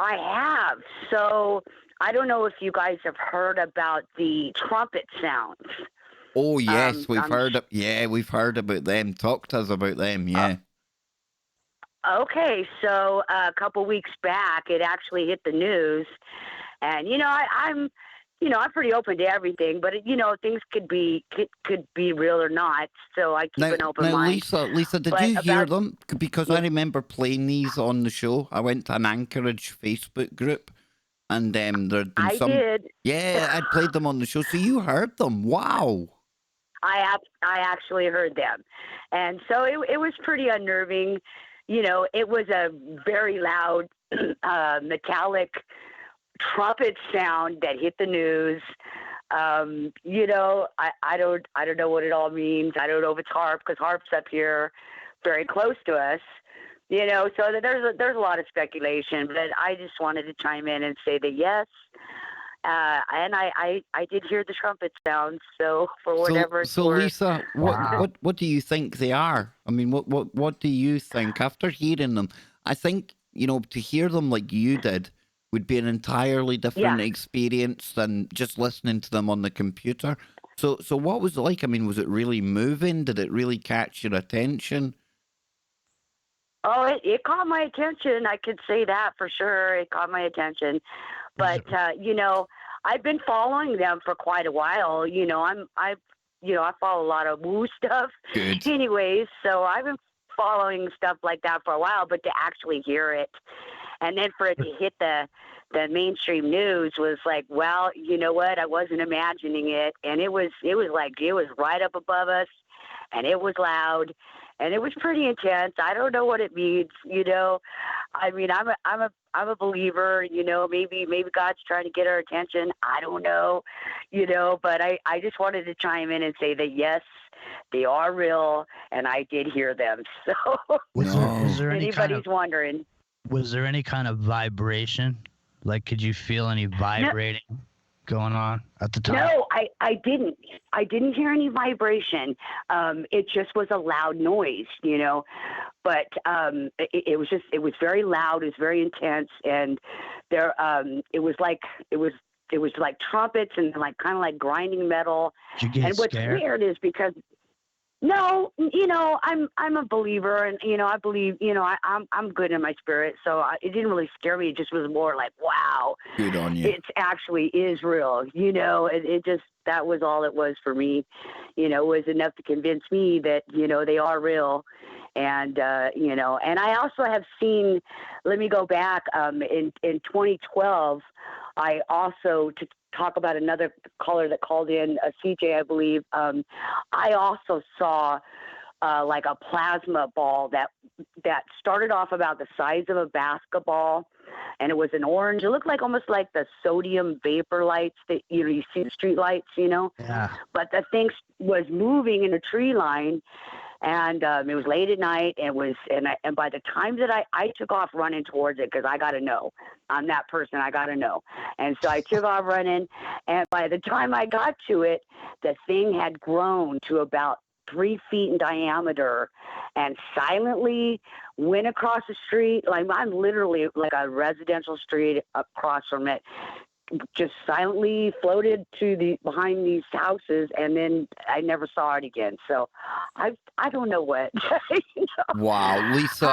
I have. So I don't know if you guys have heard about the trumpet sounds. Oh yes, we've heard about them. Talk to us about them. Yeah. Okay, so a couple weeks back, it actually hit the news, and I'm pretty open to everything, but things could be real or not. So I keep an open mind. Lisa, did you hear them? Because I remember playing these on the show. I went to an Anchorage Facebook group, and there'd been some. I did. Yeah, I played them on the show. So you heard them? Wow. I actually heard them, and so it was pretty unnerving. It was a very loud, metallic trumpet sound that hit the news. I don't know what it all means. I don't know if it's harp, because harp's up here very close to us. So there's a lot of speculation, but I just wanted to chime in and say that yes. And I did hear the trumpet sounds. So for whatever it's worth. Lisa, what do you think they are? I mean, what do you think after hearing them? I think to hear them like you did would be an entirely different experience than just listening to them on the computer. So what was it like? I mean, was it really moving? Did it really catch your attention? Oh, it caught my attention. I could say that for sure. It caught my attention. But I've been following them for quite a while. I follow a lot of woo stuff. Good. Anyways, so I've been following stuff like that for a while, but to actually hear it, and then for it to hit the mainstream news was like, well, you know what? I wasn't imagining it, and it was right up above us, and it was loud, and it was pretty intense. I don't know what it means, I mean, I'm a believer, maybe God's trying to get our attention. I don't know, but I just wanted to chime in and say that yes, they are real, and I did hear them. So was there any anybody's wondering. Was there any kind of vibration? Like, could you feel any vibrating going on at the time? No, I didn't. I didn't hear any vibration. It just was a loud noise, But it was very loud. It was very intense, and there it was like trumpets and like kind of like grinding metal. Did you get what's scared? Weird is because. No, I'm a believer, and I believe, I'm good in my spirit, so it didn't really scare me. It just was more like, wow, good on you. It actually is real, It just, that was all it was for me, was enough to convince me that they are real, and and I also have seen. Let me go back. In 2012, I also to talk about another caller that called in, CJ, I believe. I also saw like a plasma ball that started off about the size of a basketball, and it was an orange. It looked like almost like the sodium vapor lights that you see the street lights, Yeah. But the thing was moving in a tree line. And it was late at night, and by the time that I took off running towards it, because I got to know. I'm that person. I got to know. And so I took off running, and by the time I got to it, the thing had grown to about 3 feet in diameter and silently went across the street. Like, I'm literally like a residential street across from it. Just silently floated to behind these houses, and then I never saw it again. So I don't know what. Wow, Lisa,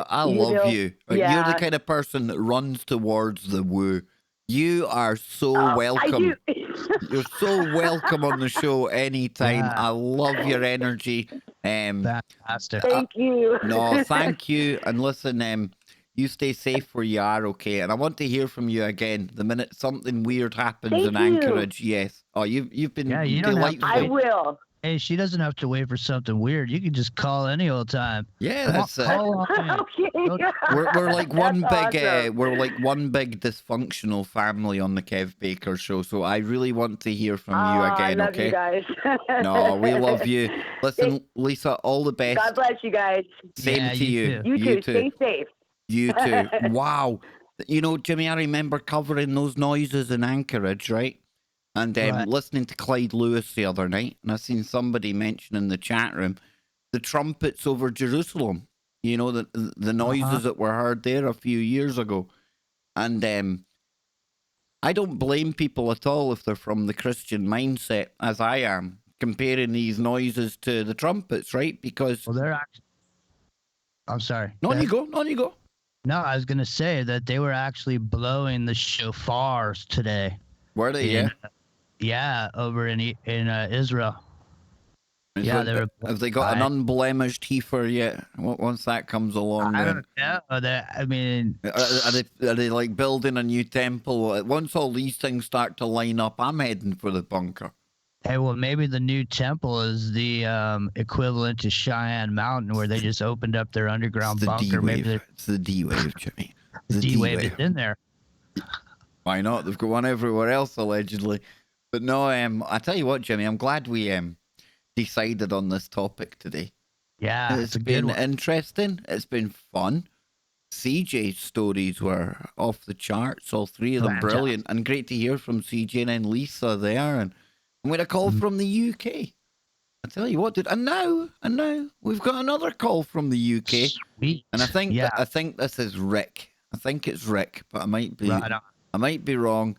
I love you. Yeah. You're the kind of person that runs towards the woo. You are so welcome. I do. You're so welcome on the show anytime. Yeah. I love your energy. Fantastic. Thank you. No, thank you. And listen, you stay safe where you are, okay? And I want to hear from you again the minute something weird happens Thank in you. Anchorage. Yes. Oh, you've been Yeah, you don't have to delightful. I will. Hey, she doesn't have to wait for something weird. You can just call any old time. Yeah, that's Call on in. Okay. we're like one That's big awesome. we're like one big dysfunctional family on the Kev Baker show. So I really want to hear from you again, I love okay? you guys. No, we love you. Listen, Lisa, all the best. God bless you guys. Same Yeah, to you you. too. You too. Stay safe. You too. Wow. You know, Jimmy, I remember covering those noises in Anchorage, right? And Right. listening to Clyde Lewis the other night, and I seen somebody mention in the chat room the trumpets over Jerusalem. You know, the noises that were heard there a few years ago. And I don't blame people at all if they're from the Christian mindset, as I am, comparing these noises to the trumpets, right? Because... Well, they're actually... I'm sorry. On you go. On you go. No, I was going to say that they were actually blowing the shofars today. Were they? Yeah. Yeah, over in Israel. Yeah, they were. Have they got an unblemished heifer yet? Once that comes along, I then don't know. I mean, are they like building a new temple? Once all these things start to line up, I'm heading for the bunker. Hey, well, maybe the new temple is the equivalent to Cheyenne Mountain, where they just opened up their underground bunker. Maybe it's the D wave, Jimmy. The D wave is in there. Why not? They've got one everywhere else allegedly. But no, I tell you what, Jimmy, I'm glad we decided on this topic today. Yeah, it's been interesting. It's been fun. CJ's stories were off the charts, all three of them brilliant, and great to hear from CJ and then Lisa there, and we had a call from the UK. I tell you what, dude, and now we've got another call from the UK. Sweet. And I think this is Rick. I think it's Rick, but I might be wrong.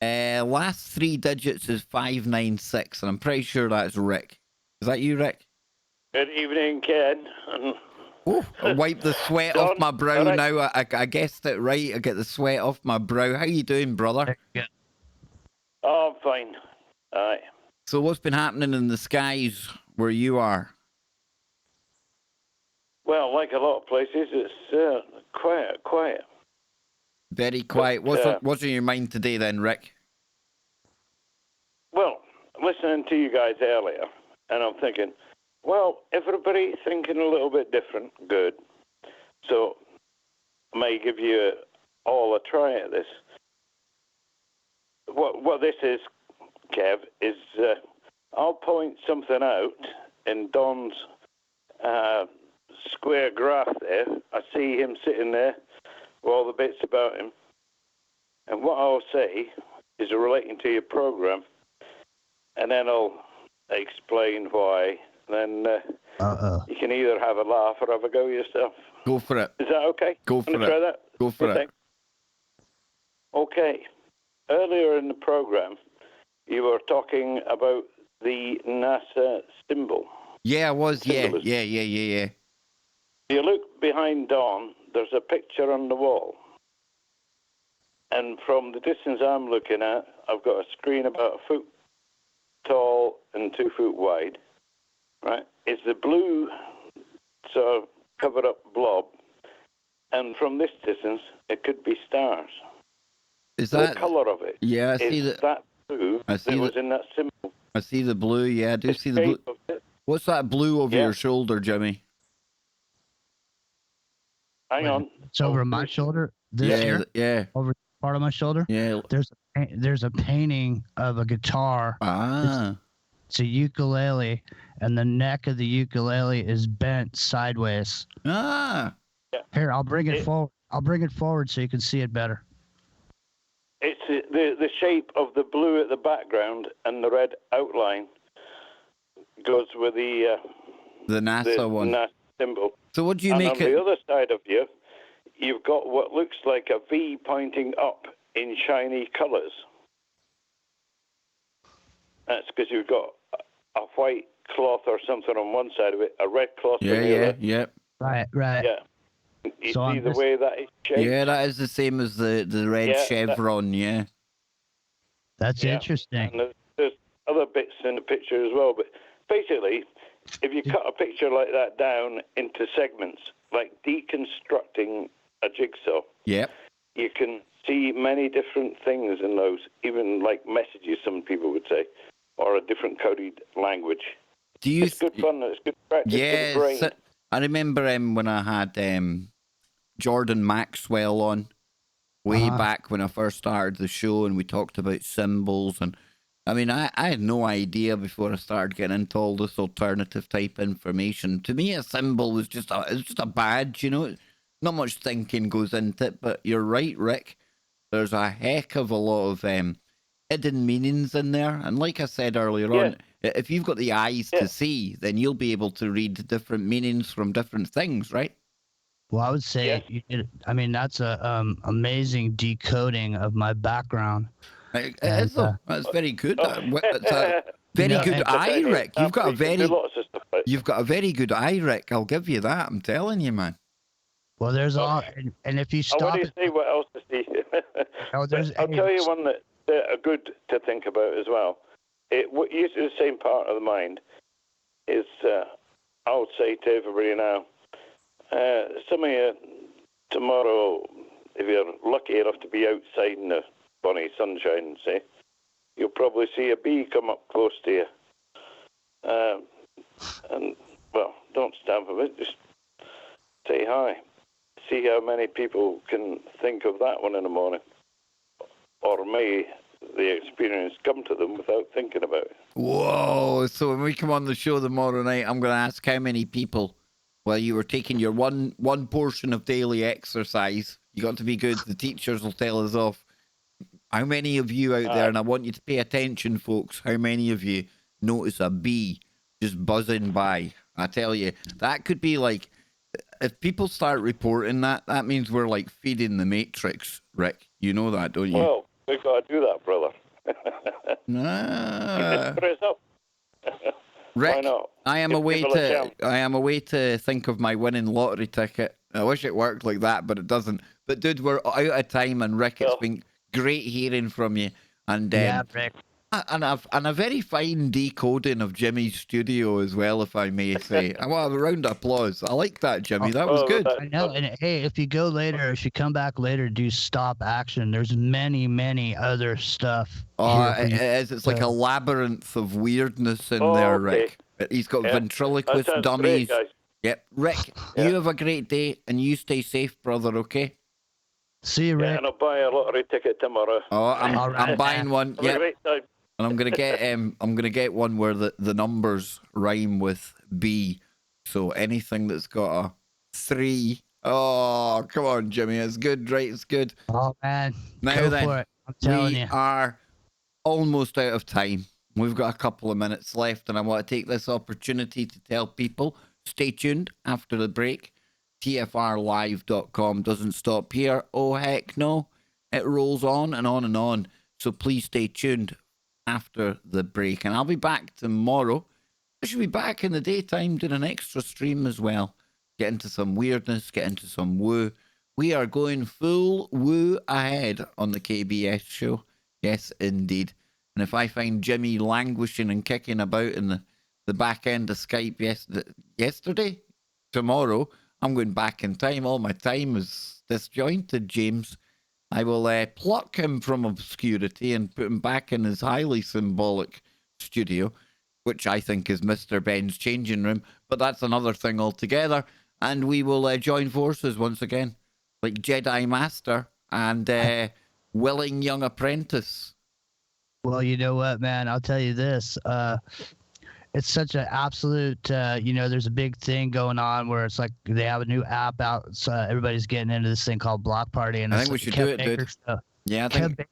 Last three digits is 596, and I'm pretty sure that's Rick. Is that you, Rick? Good evening, Ken. Oh, I wipe the sweat off my brow now. I guessed it right. I get the sweat off my brow. How you doing, brother? Oh, I'm fine. Aye. So what's been happening in the skies where you are? Well, like a lot of places, it's quiet. Very quiet. What's on your mind today then, Rick? Well, listening to you guys earlier, and I'm thinking, well, everybody's thinking a little bit different. Good. So I may give you all a try at this. What this is, Kev, is I'll point something out in Don's square graph there. I see him sitting there with all the bits about him. And what I'll say is relating to your program, and then I'll explain why. Then you can either have a laugh or have a go yourself. Go for it. Is that okay? Go for it. Try that? Go for it. Okay. Earlier in the program, you were talking about the NASA symbol. Yeah, I was. Symbolism. Yeah. If you look behind Dawn, there's a picture on the wall. And from the distance I'm looking at, I've got a screen about 1 foot tall and 2 foot wide. Right? It's the blue sort of covered up blob. And from this distance, it could be stars. Is that the color of it? Yeah, I see that blue that was in that symbol. I see the blue. Yeah, I do see the blue. What's that blue over your shoulder, Jimmy? Hang on. It's over my shoulder. This here? Yeah. Over part of my shoulder. Yeah. There's a painting of a guitar. It's a ukulele, and the neck of the ukulele is bent sideways. Yeah. Here, I'll bring it forward. I'll bring it forward so you can see it better. It's the shape of the blue at the background and the red outline goes with the NASA one. NASA symbol. So what do you make on the other side of you, you've got what looks like a V pointing up in shiny colours. That's because you've got a white cloth or something on one side of it, a red cloth on the other. Yeah. Right. Yeah. You see the way that is shaped? Yeah, that is the same as the red chevron, yeah. That's interesting. And there's other bits in the picture as well. But basically, if you cut a picture like that down into segments, like deconstructing a jigsaw, you can see many different things in those, even like messages, some people would say, or a different coded language. It's good fun. It's good practice for the brain. I remember when I had Jordan Maxwell on way back when I first started the show, and we talked about symbols. And I mean, I had no idea before I started getting into all this alternative type information. To me, a symbol was just a badge, you know. Not much thinking goes into it, but you're right, Rick. There's a heck of a lot of hidden meanings in there. And like I said earlier on, if you've got the eyes to see, then you'll be able to read different meanings from different things, right? Well, I would say, I mean, that's a amazing decoding of my background. That's very good. It's a very good eye, Rick. You've got a very good eye, Rick. I'll give you that. I'm telling you, man. Well, there's all, and if you stop, I want to see what else to see. I'll tell you one that are good to think about as well. Usually the same part of the mind is, I would say to everybody now, some of you tomorrow, if you're lucky enough to be outside in the sunny sunshine, say, you'll probably see a bee come up close to you. And, well, don't stamp on it, just say hi. See how many people can think of that one in the morning. Or may the experience come to them without thinking about it. Whoa. So when we come on the show tomorrow night, I'm going to ask how many people, while you were taking your one portion of daily exercise, you got to be good, the teachers will tell us off. How many of you out there, and I want you to pay attention, folks, how many of you notice a bee just buzzing by? I tell you, that could be like, if people start reporting that, that means we're like feeding the Matrix, Rick. You know that, don't you? Well, we've got to do that, brother. Press up. Rick, Why not? I am a way to think of my winning lottery ticket. I wish it worked like that, but it doesn't. But dude, we're out of time, and Rick, it's been great hearing from you. And Rick. And a very fine decoding of Jimmy's studio as well, if I may say. I want a round of applause. I like that, Jimmy. That was good. I know. And hey, if you go later, if you come back later, do stop action. There's many other stuff. Oh, it is. It's like a labyrinth of weirdness in there, Rick. He's got ventriloquist dummies. Great, yep. Rick, you have a great day, and you stay safe, brother, okay? See you, Rick. Yeah, and I'll buy a lottery ticket tomorrow. Oh, I'm buying one. Have a great time. And I'm gonna get one where the numbers rhyme with B. So anything that's got a 3. Oh, come on, Jimmy. It's good, right? It's good. Oh man. Now Go then, for it. I'm telling you. we are almost out of time. We've got a couple of minutes left, and I want to take this opportunity to tell people, stay tuned after the break. TFRlive.com doesn't stop here. Oh, heck no. It rolls on and on and on. So please stay tuned after the break. And I'll be back tomorrow. I should be back in the daytime doing an extra stream as well. Get into some weirdness, get into some woo. We are going full woo ahead on the KBS show. Yes, indeed. And if I find Jimmy languishing and kicking about in the back end of Skype yesterday, tomorrow, I'm going back in time. All my time is disjointed, James. I will pluck him from obscurity and put him back in his highly symbolic studio, which I think is Mr. Ben's changing room. But that's another thing altogether. And we will join forces once again, like Jedi Master and willing young apprentice. Well, you know what, man? I'll tell you this. It's such an absolute, there's a big thing going on where it's like they have a new app out. So everybody's getting into this thing called Block Party. And I think we should do it, dude. Yeah, I think.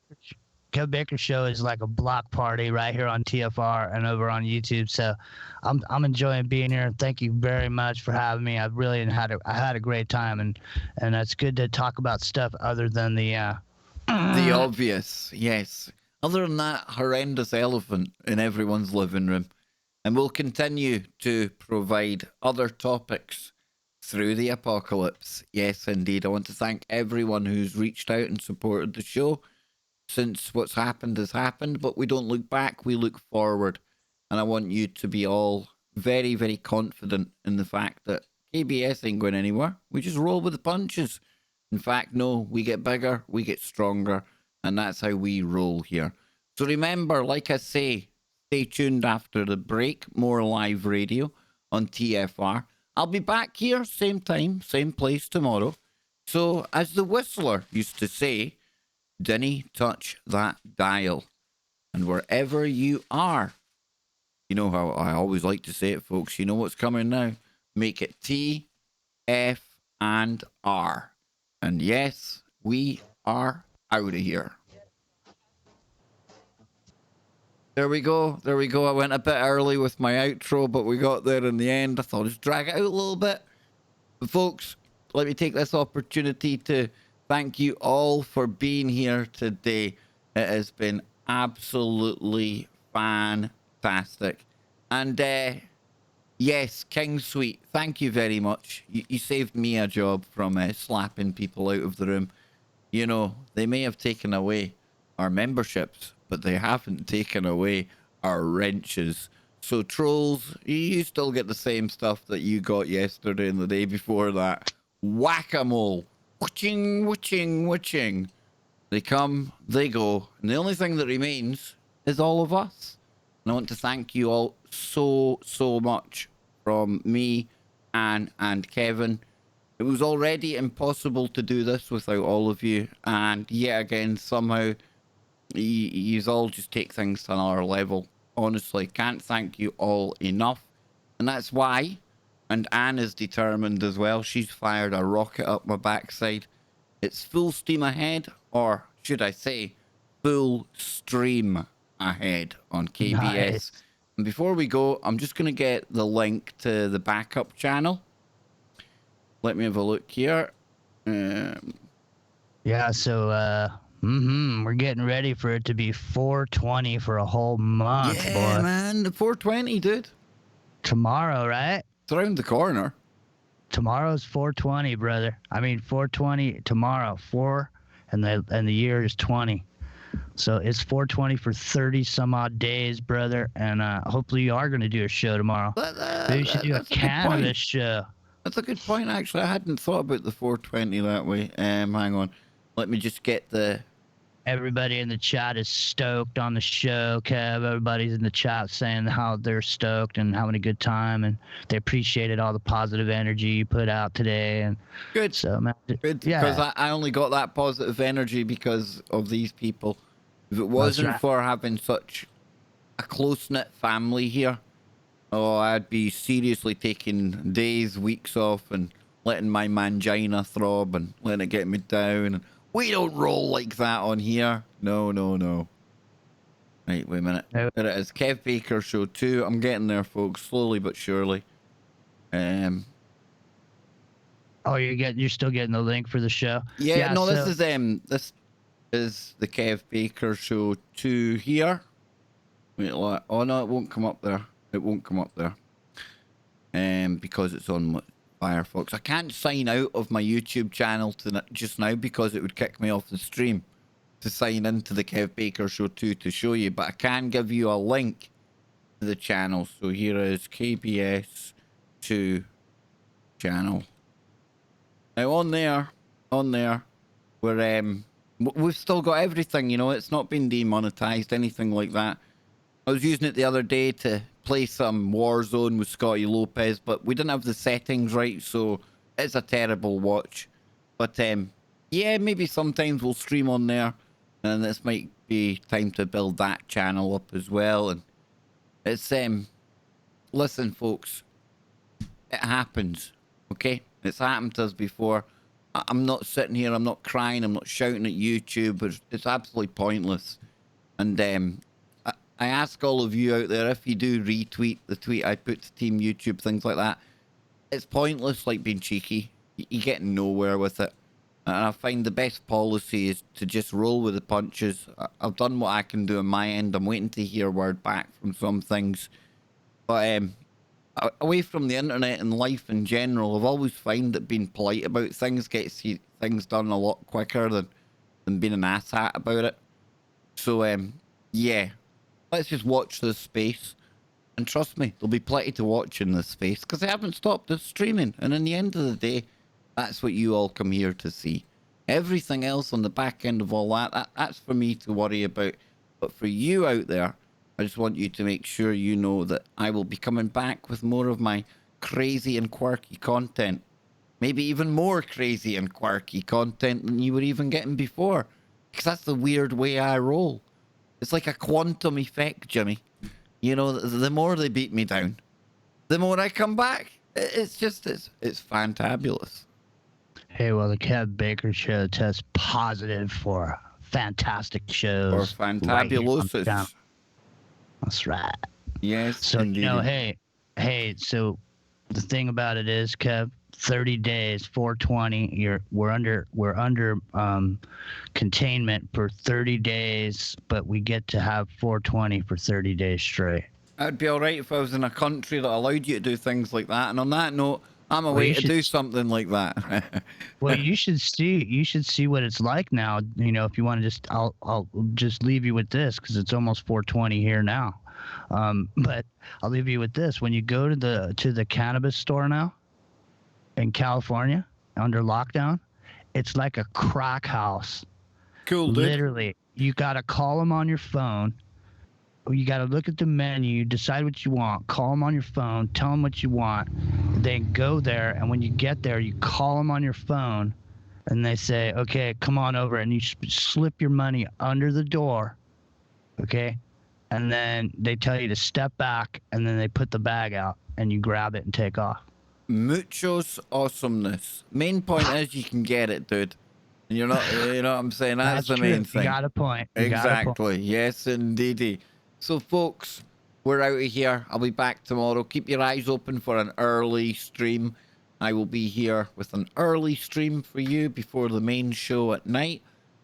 Kev Baker's show is like a block party right here on TFR and over on YouTube. So I'm enjoying being here. Thank you very much for having me. I really had a great time. And it's good to talk about stuff other than the obvious. Yes. Other than that horrendous elephant in everyone's living room. And we'll continue to provide other topics through the apocalypse. Yes, indeed. I want to thank everyone who's reached out and supported the show. since what's happened has happened, but we don't look back, we look forward. And I want you to be all very, very confident in the fact that KBS ain't going anywhere. We just roll with the punches. In fact, no, we get bigger, we get stronger, and that's how we roll here. So remember, like I say, stay tuned after the break, more live radio on TFR. I'll be back here, same time, same place tomorrow. So, as the Whistler used to say, dinny touch that dial. And wherever you are, you know how I always like to say it, folks. You know what's coming now? Make it T, F, and R. And yes, we are out of here. There we go. There we go. I went a bit early with my outro, but we got there in the end. I thought I'd just drag it out a little bit. But folks, let me take this opportunity to thank you all for being here today. It has been absolutely fantastic. And yes, King Sweet, thank you very much. You saved me a job from slapping people out of the room. You know, they may have taken away our memberships, but they haven't taken away our wrenches. So trolls, you still get the same stuff that you got yesterday and the day before that. Whack-a-mole. Witching, witching, witching. They come, they go, and the only thing that remains is all of us. And I want to thank you all so much from me, Anne, and Kevin. It was already impossible to do this without all of you, and yet again, somehow, you all just take things to another level. Honestly, can't thank you all enough. And that's why, and Anne is determined as well, she's fired a rocket up my backside. It's full steam ahead, or should I say, full stream ahead on KBS. Nice. And before we go, I'm just going to get the link to the backup channel. Let me have a look here. Yeah, so, we're getting ready for it to be 420 for a whole month, yeah, boy. Man, the 420, dude. Tomorrow, right? It's around the corner. Tomorrow's 420, brother. I mean, 420 tomorrow. 4, and the year is 20. So it's 420 for 30 some odd days, brother. And hopefully you are going to do a show tomorrow. Maybe you should do a cannabis show. That's a good point, actually. I hadn't thought about the 420 that way. Hang on. Let me just get the... Everybody in the chat is stoked on the show, Kev. Everybody's in the chat saying how they're stoked and having a good time, and they appreciated all the positive energy you put out today. And good. So, man, good. Yeah. Because I only got that positive energy because of these people. If it wasn't for having such a close-knit family here, oh, I'd be seriously taking days, weeks off and letting my mangina throb and letting it get me down. And we don't roll like that on here. No. Right, wait a minute. Nope. There it is. Kev Baker Show 2. I'm getting there, folks, slowly but surely. Oh, you're still getting the link for the show? Yeah, no, so... this is the Kev Baker Show 2 here. Wait, oh no, it won't come up there. It won't come up there. Because it's on Firefox. I can't sign out of my YouTube channel just now because it would kick me off the stream to sign into the Kev Baker Show 2 to show you, but I can give you a link to the channel. So here is KBS 2 channel. Now on there, we've still got everything, you know, it's not been demonetized, anything like that. I was using it the other day to play some Warzone with Scotty Lopez, but we didn't have the settings right, so it's a terrible watch. But yeah, maybe sometimes we'll stream on there, and this might be time to build that channel up as well. And it's listen, folks, it happens, okay? It's happened to us before. I'm not sitting here, I'm not crying, I'm not shouting at YouTube. It's absolutely pointless. And I ask all of you out there, if you do retweet the tweet I put to Team YouTube, things like that, it's pointless, like being cheeky. You're getting nowhere with it. And I find the best policy is to just roll with the punches. I've done what I can do on my end. I'm waiting to hear word back from some things. But away from the internet and life in general, I've always found that being polite about things gets things done a lot quicker than being an asshat about it. So, yeah, let's just watch this space. And trust me, there'll be plenty to watch in this space because they haven't stopped this streaming. And in the end of the day, that's what you all come here to see. Everything else on the back end of all that's for me to worry about. But for you out there, I just want you to make sure you know that I will be coming back with more of my crazy and quirky content. Maybe even more crazy and quirky content than you were even getting before. Because that's the weird way I roll. It's like a quantum effect, Jimmy. You know, the more they beat me down, the more I come back. It's fantabulous. Hey, well, the Kev Baker show tests positive for fantastic shows. Or fantabulous. Right, that's right. Yes, so, indeed. You know, hey, so the thing about it is, Kev, 30 days, 420, we're under containment for 30 days, but we get to have 420 for 30 days straight. I'd be all right if I was in a country that allowed you to do things like that. And on that note, I'm away to do something like that. Well, you should see what it's like now. You know, if you want to I'll just leave you with this because it's almost 420 here now. But I'll leave you with this. When you go to the cannabis store now in California under lockdown, it's like a crack house. Cool, dude. Literally, you got to call them on your phone. You got to look at the menu, decide what you want, call them on your phone, tell them what you want, then go there. And when you get there, you call them on your phone and they say, okay, come on over. And you slip your money under the door. Okay. And then they tell you to step back and then they put the bag out and you grab it and take off. Muchos awesomeness. Main point is you can get it, dude. And you're not, you know what I'm saying? That's the main thing. You got a point. Exactly. Yes, indeedy. So, folks, we're out of here. I'll be back tomorrow. Keep your eyes open for an early stream. I will be here with an early stream for you before the main show at night.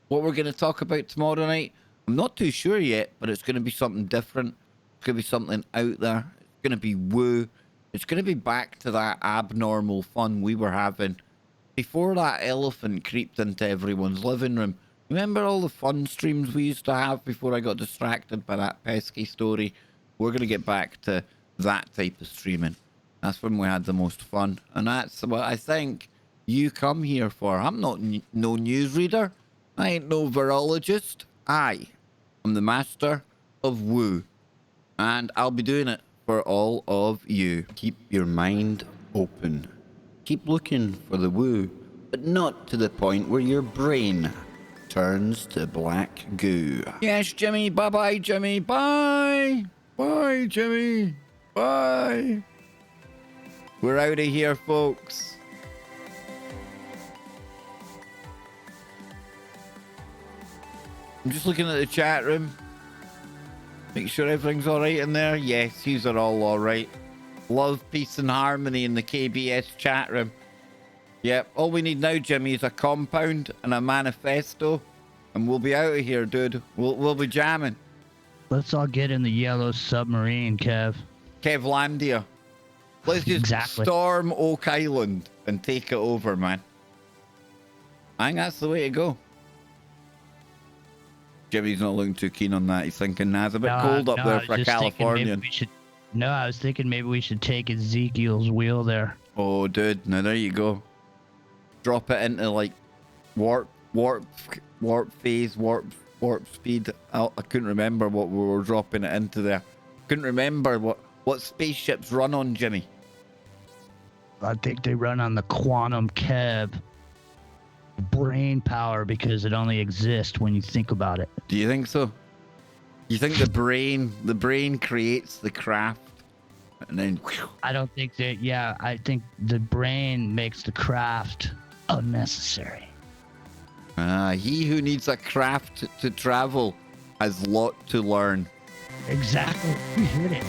What we're going to talk about tomorrow night, I'm not too sure yet, but it's going to be something different. It's going to be something out there. It's going to be woo. It's going to be back to that abnormal fun we were having before that elephant creeped into everyone's living room. Remember all the fun streams we used to have before I got distracted by that pesky story? We're going to get back to that type of streaming. That's when we had the most fun. And that's what I think you come here for. I'm not no newsreader. I ain't no virologist. I am the master of woo. And I'll be doing it for all of you. Keep your mind open. Keep looking for the woo, but not to the point where your brain turns to black goo. Yes, Jimmy. Bye-bye, Jimmy. Bye. Bye, Jimmy. Bye. We're out of here, folks. I'm just looking at the chat room. Make sure everything's all right in there. Yes, yous are all right. Love, peace, and harmony in the KBS chat room. Yep, all we need now, Jimmy, is a compound and a manifesto, and we'll be out of here, dude. We'll be jamming. Let's all get in the yellow submarine, Kev. Kevlandia. Let's just storm Oak Island and take it over, man. I think that's the way to go. Jimmy's not looking too keen on that. He's thinking, nah, it's a bit cold up there for a Californian. I was thinking maybe we should take Ezekiel's wheel there. Oh, dude. Now, there you go. Drop it into, like, warp phase, warp speed. I couldn't remember what we were dropping it into there. Couldn't remember what spaceships run on, Jimmy. I think they run on the quantum Kev brain power because it only exists when you think about it. Do you think so? You think the brain creates the craft and then whew. I don't think that. Yeah, I think the brain makes the craft unnecessary. He who needs a craft to travel has lot to learn. Exactly. You hit it.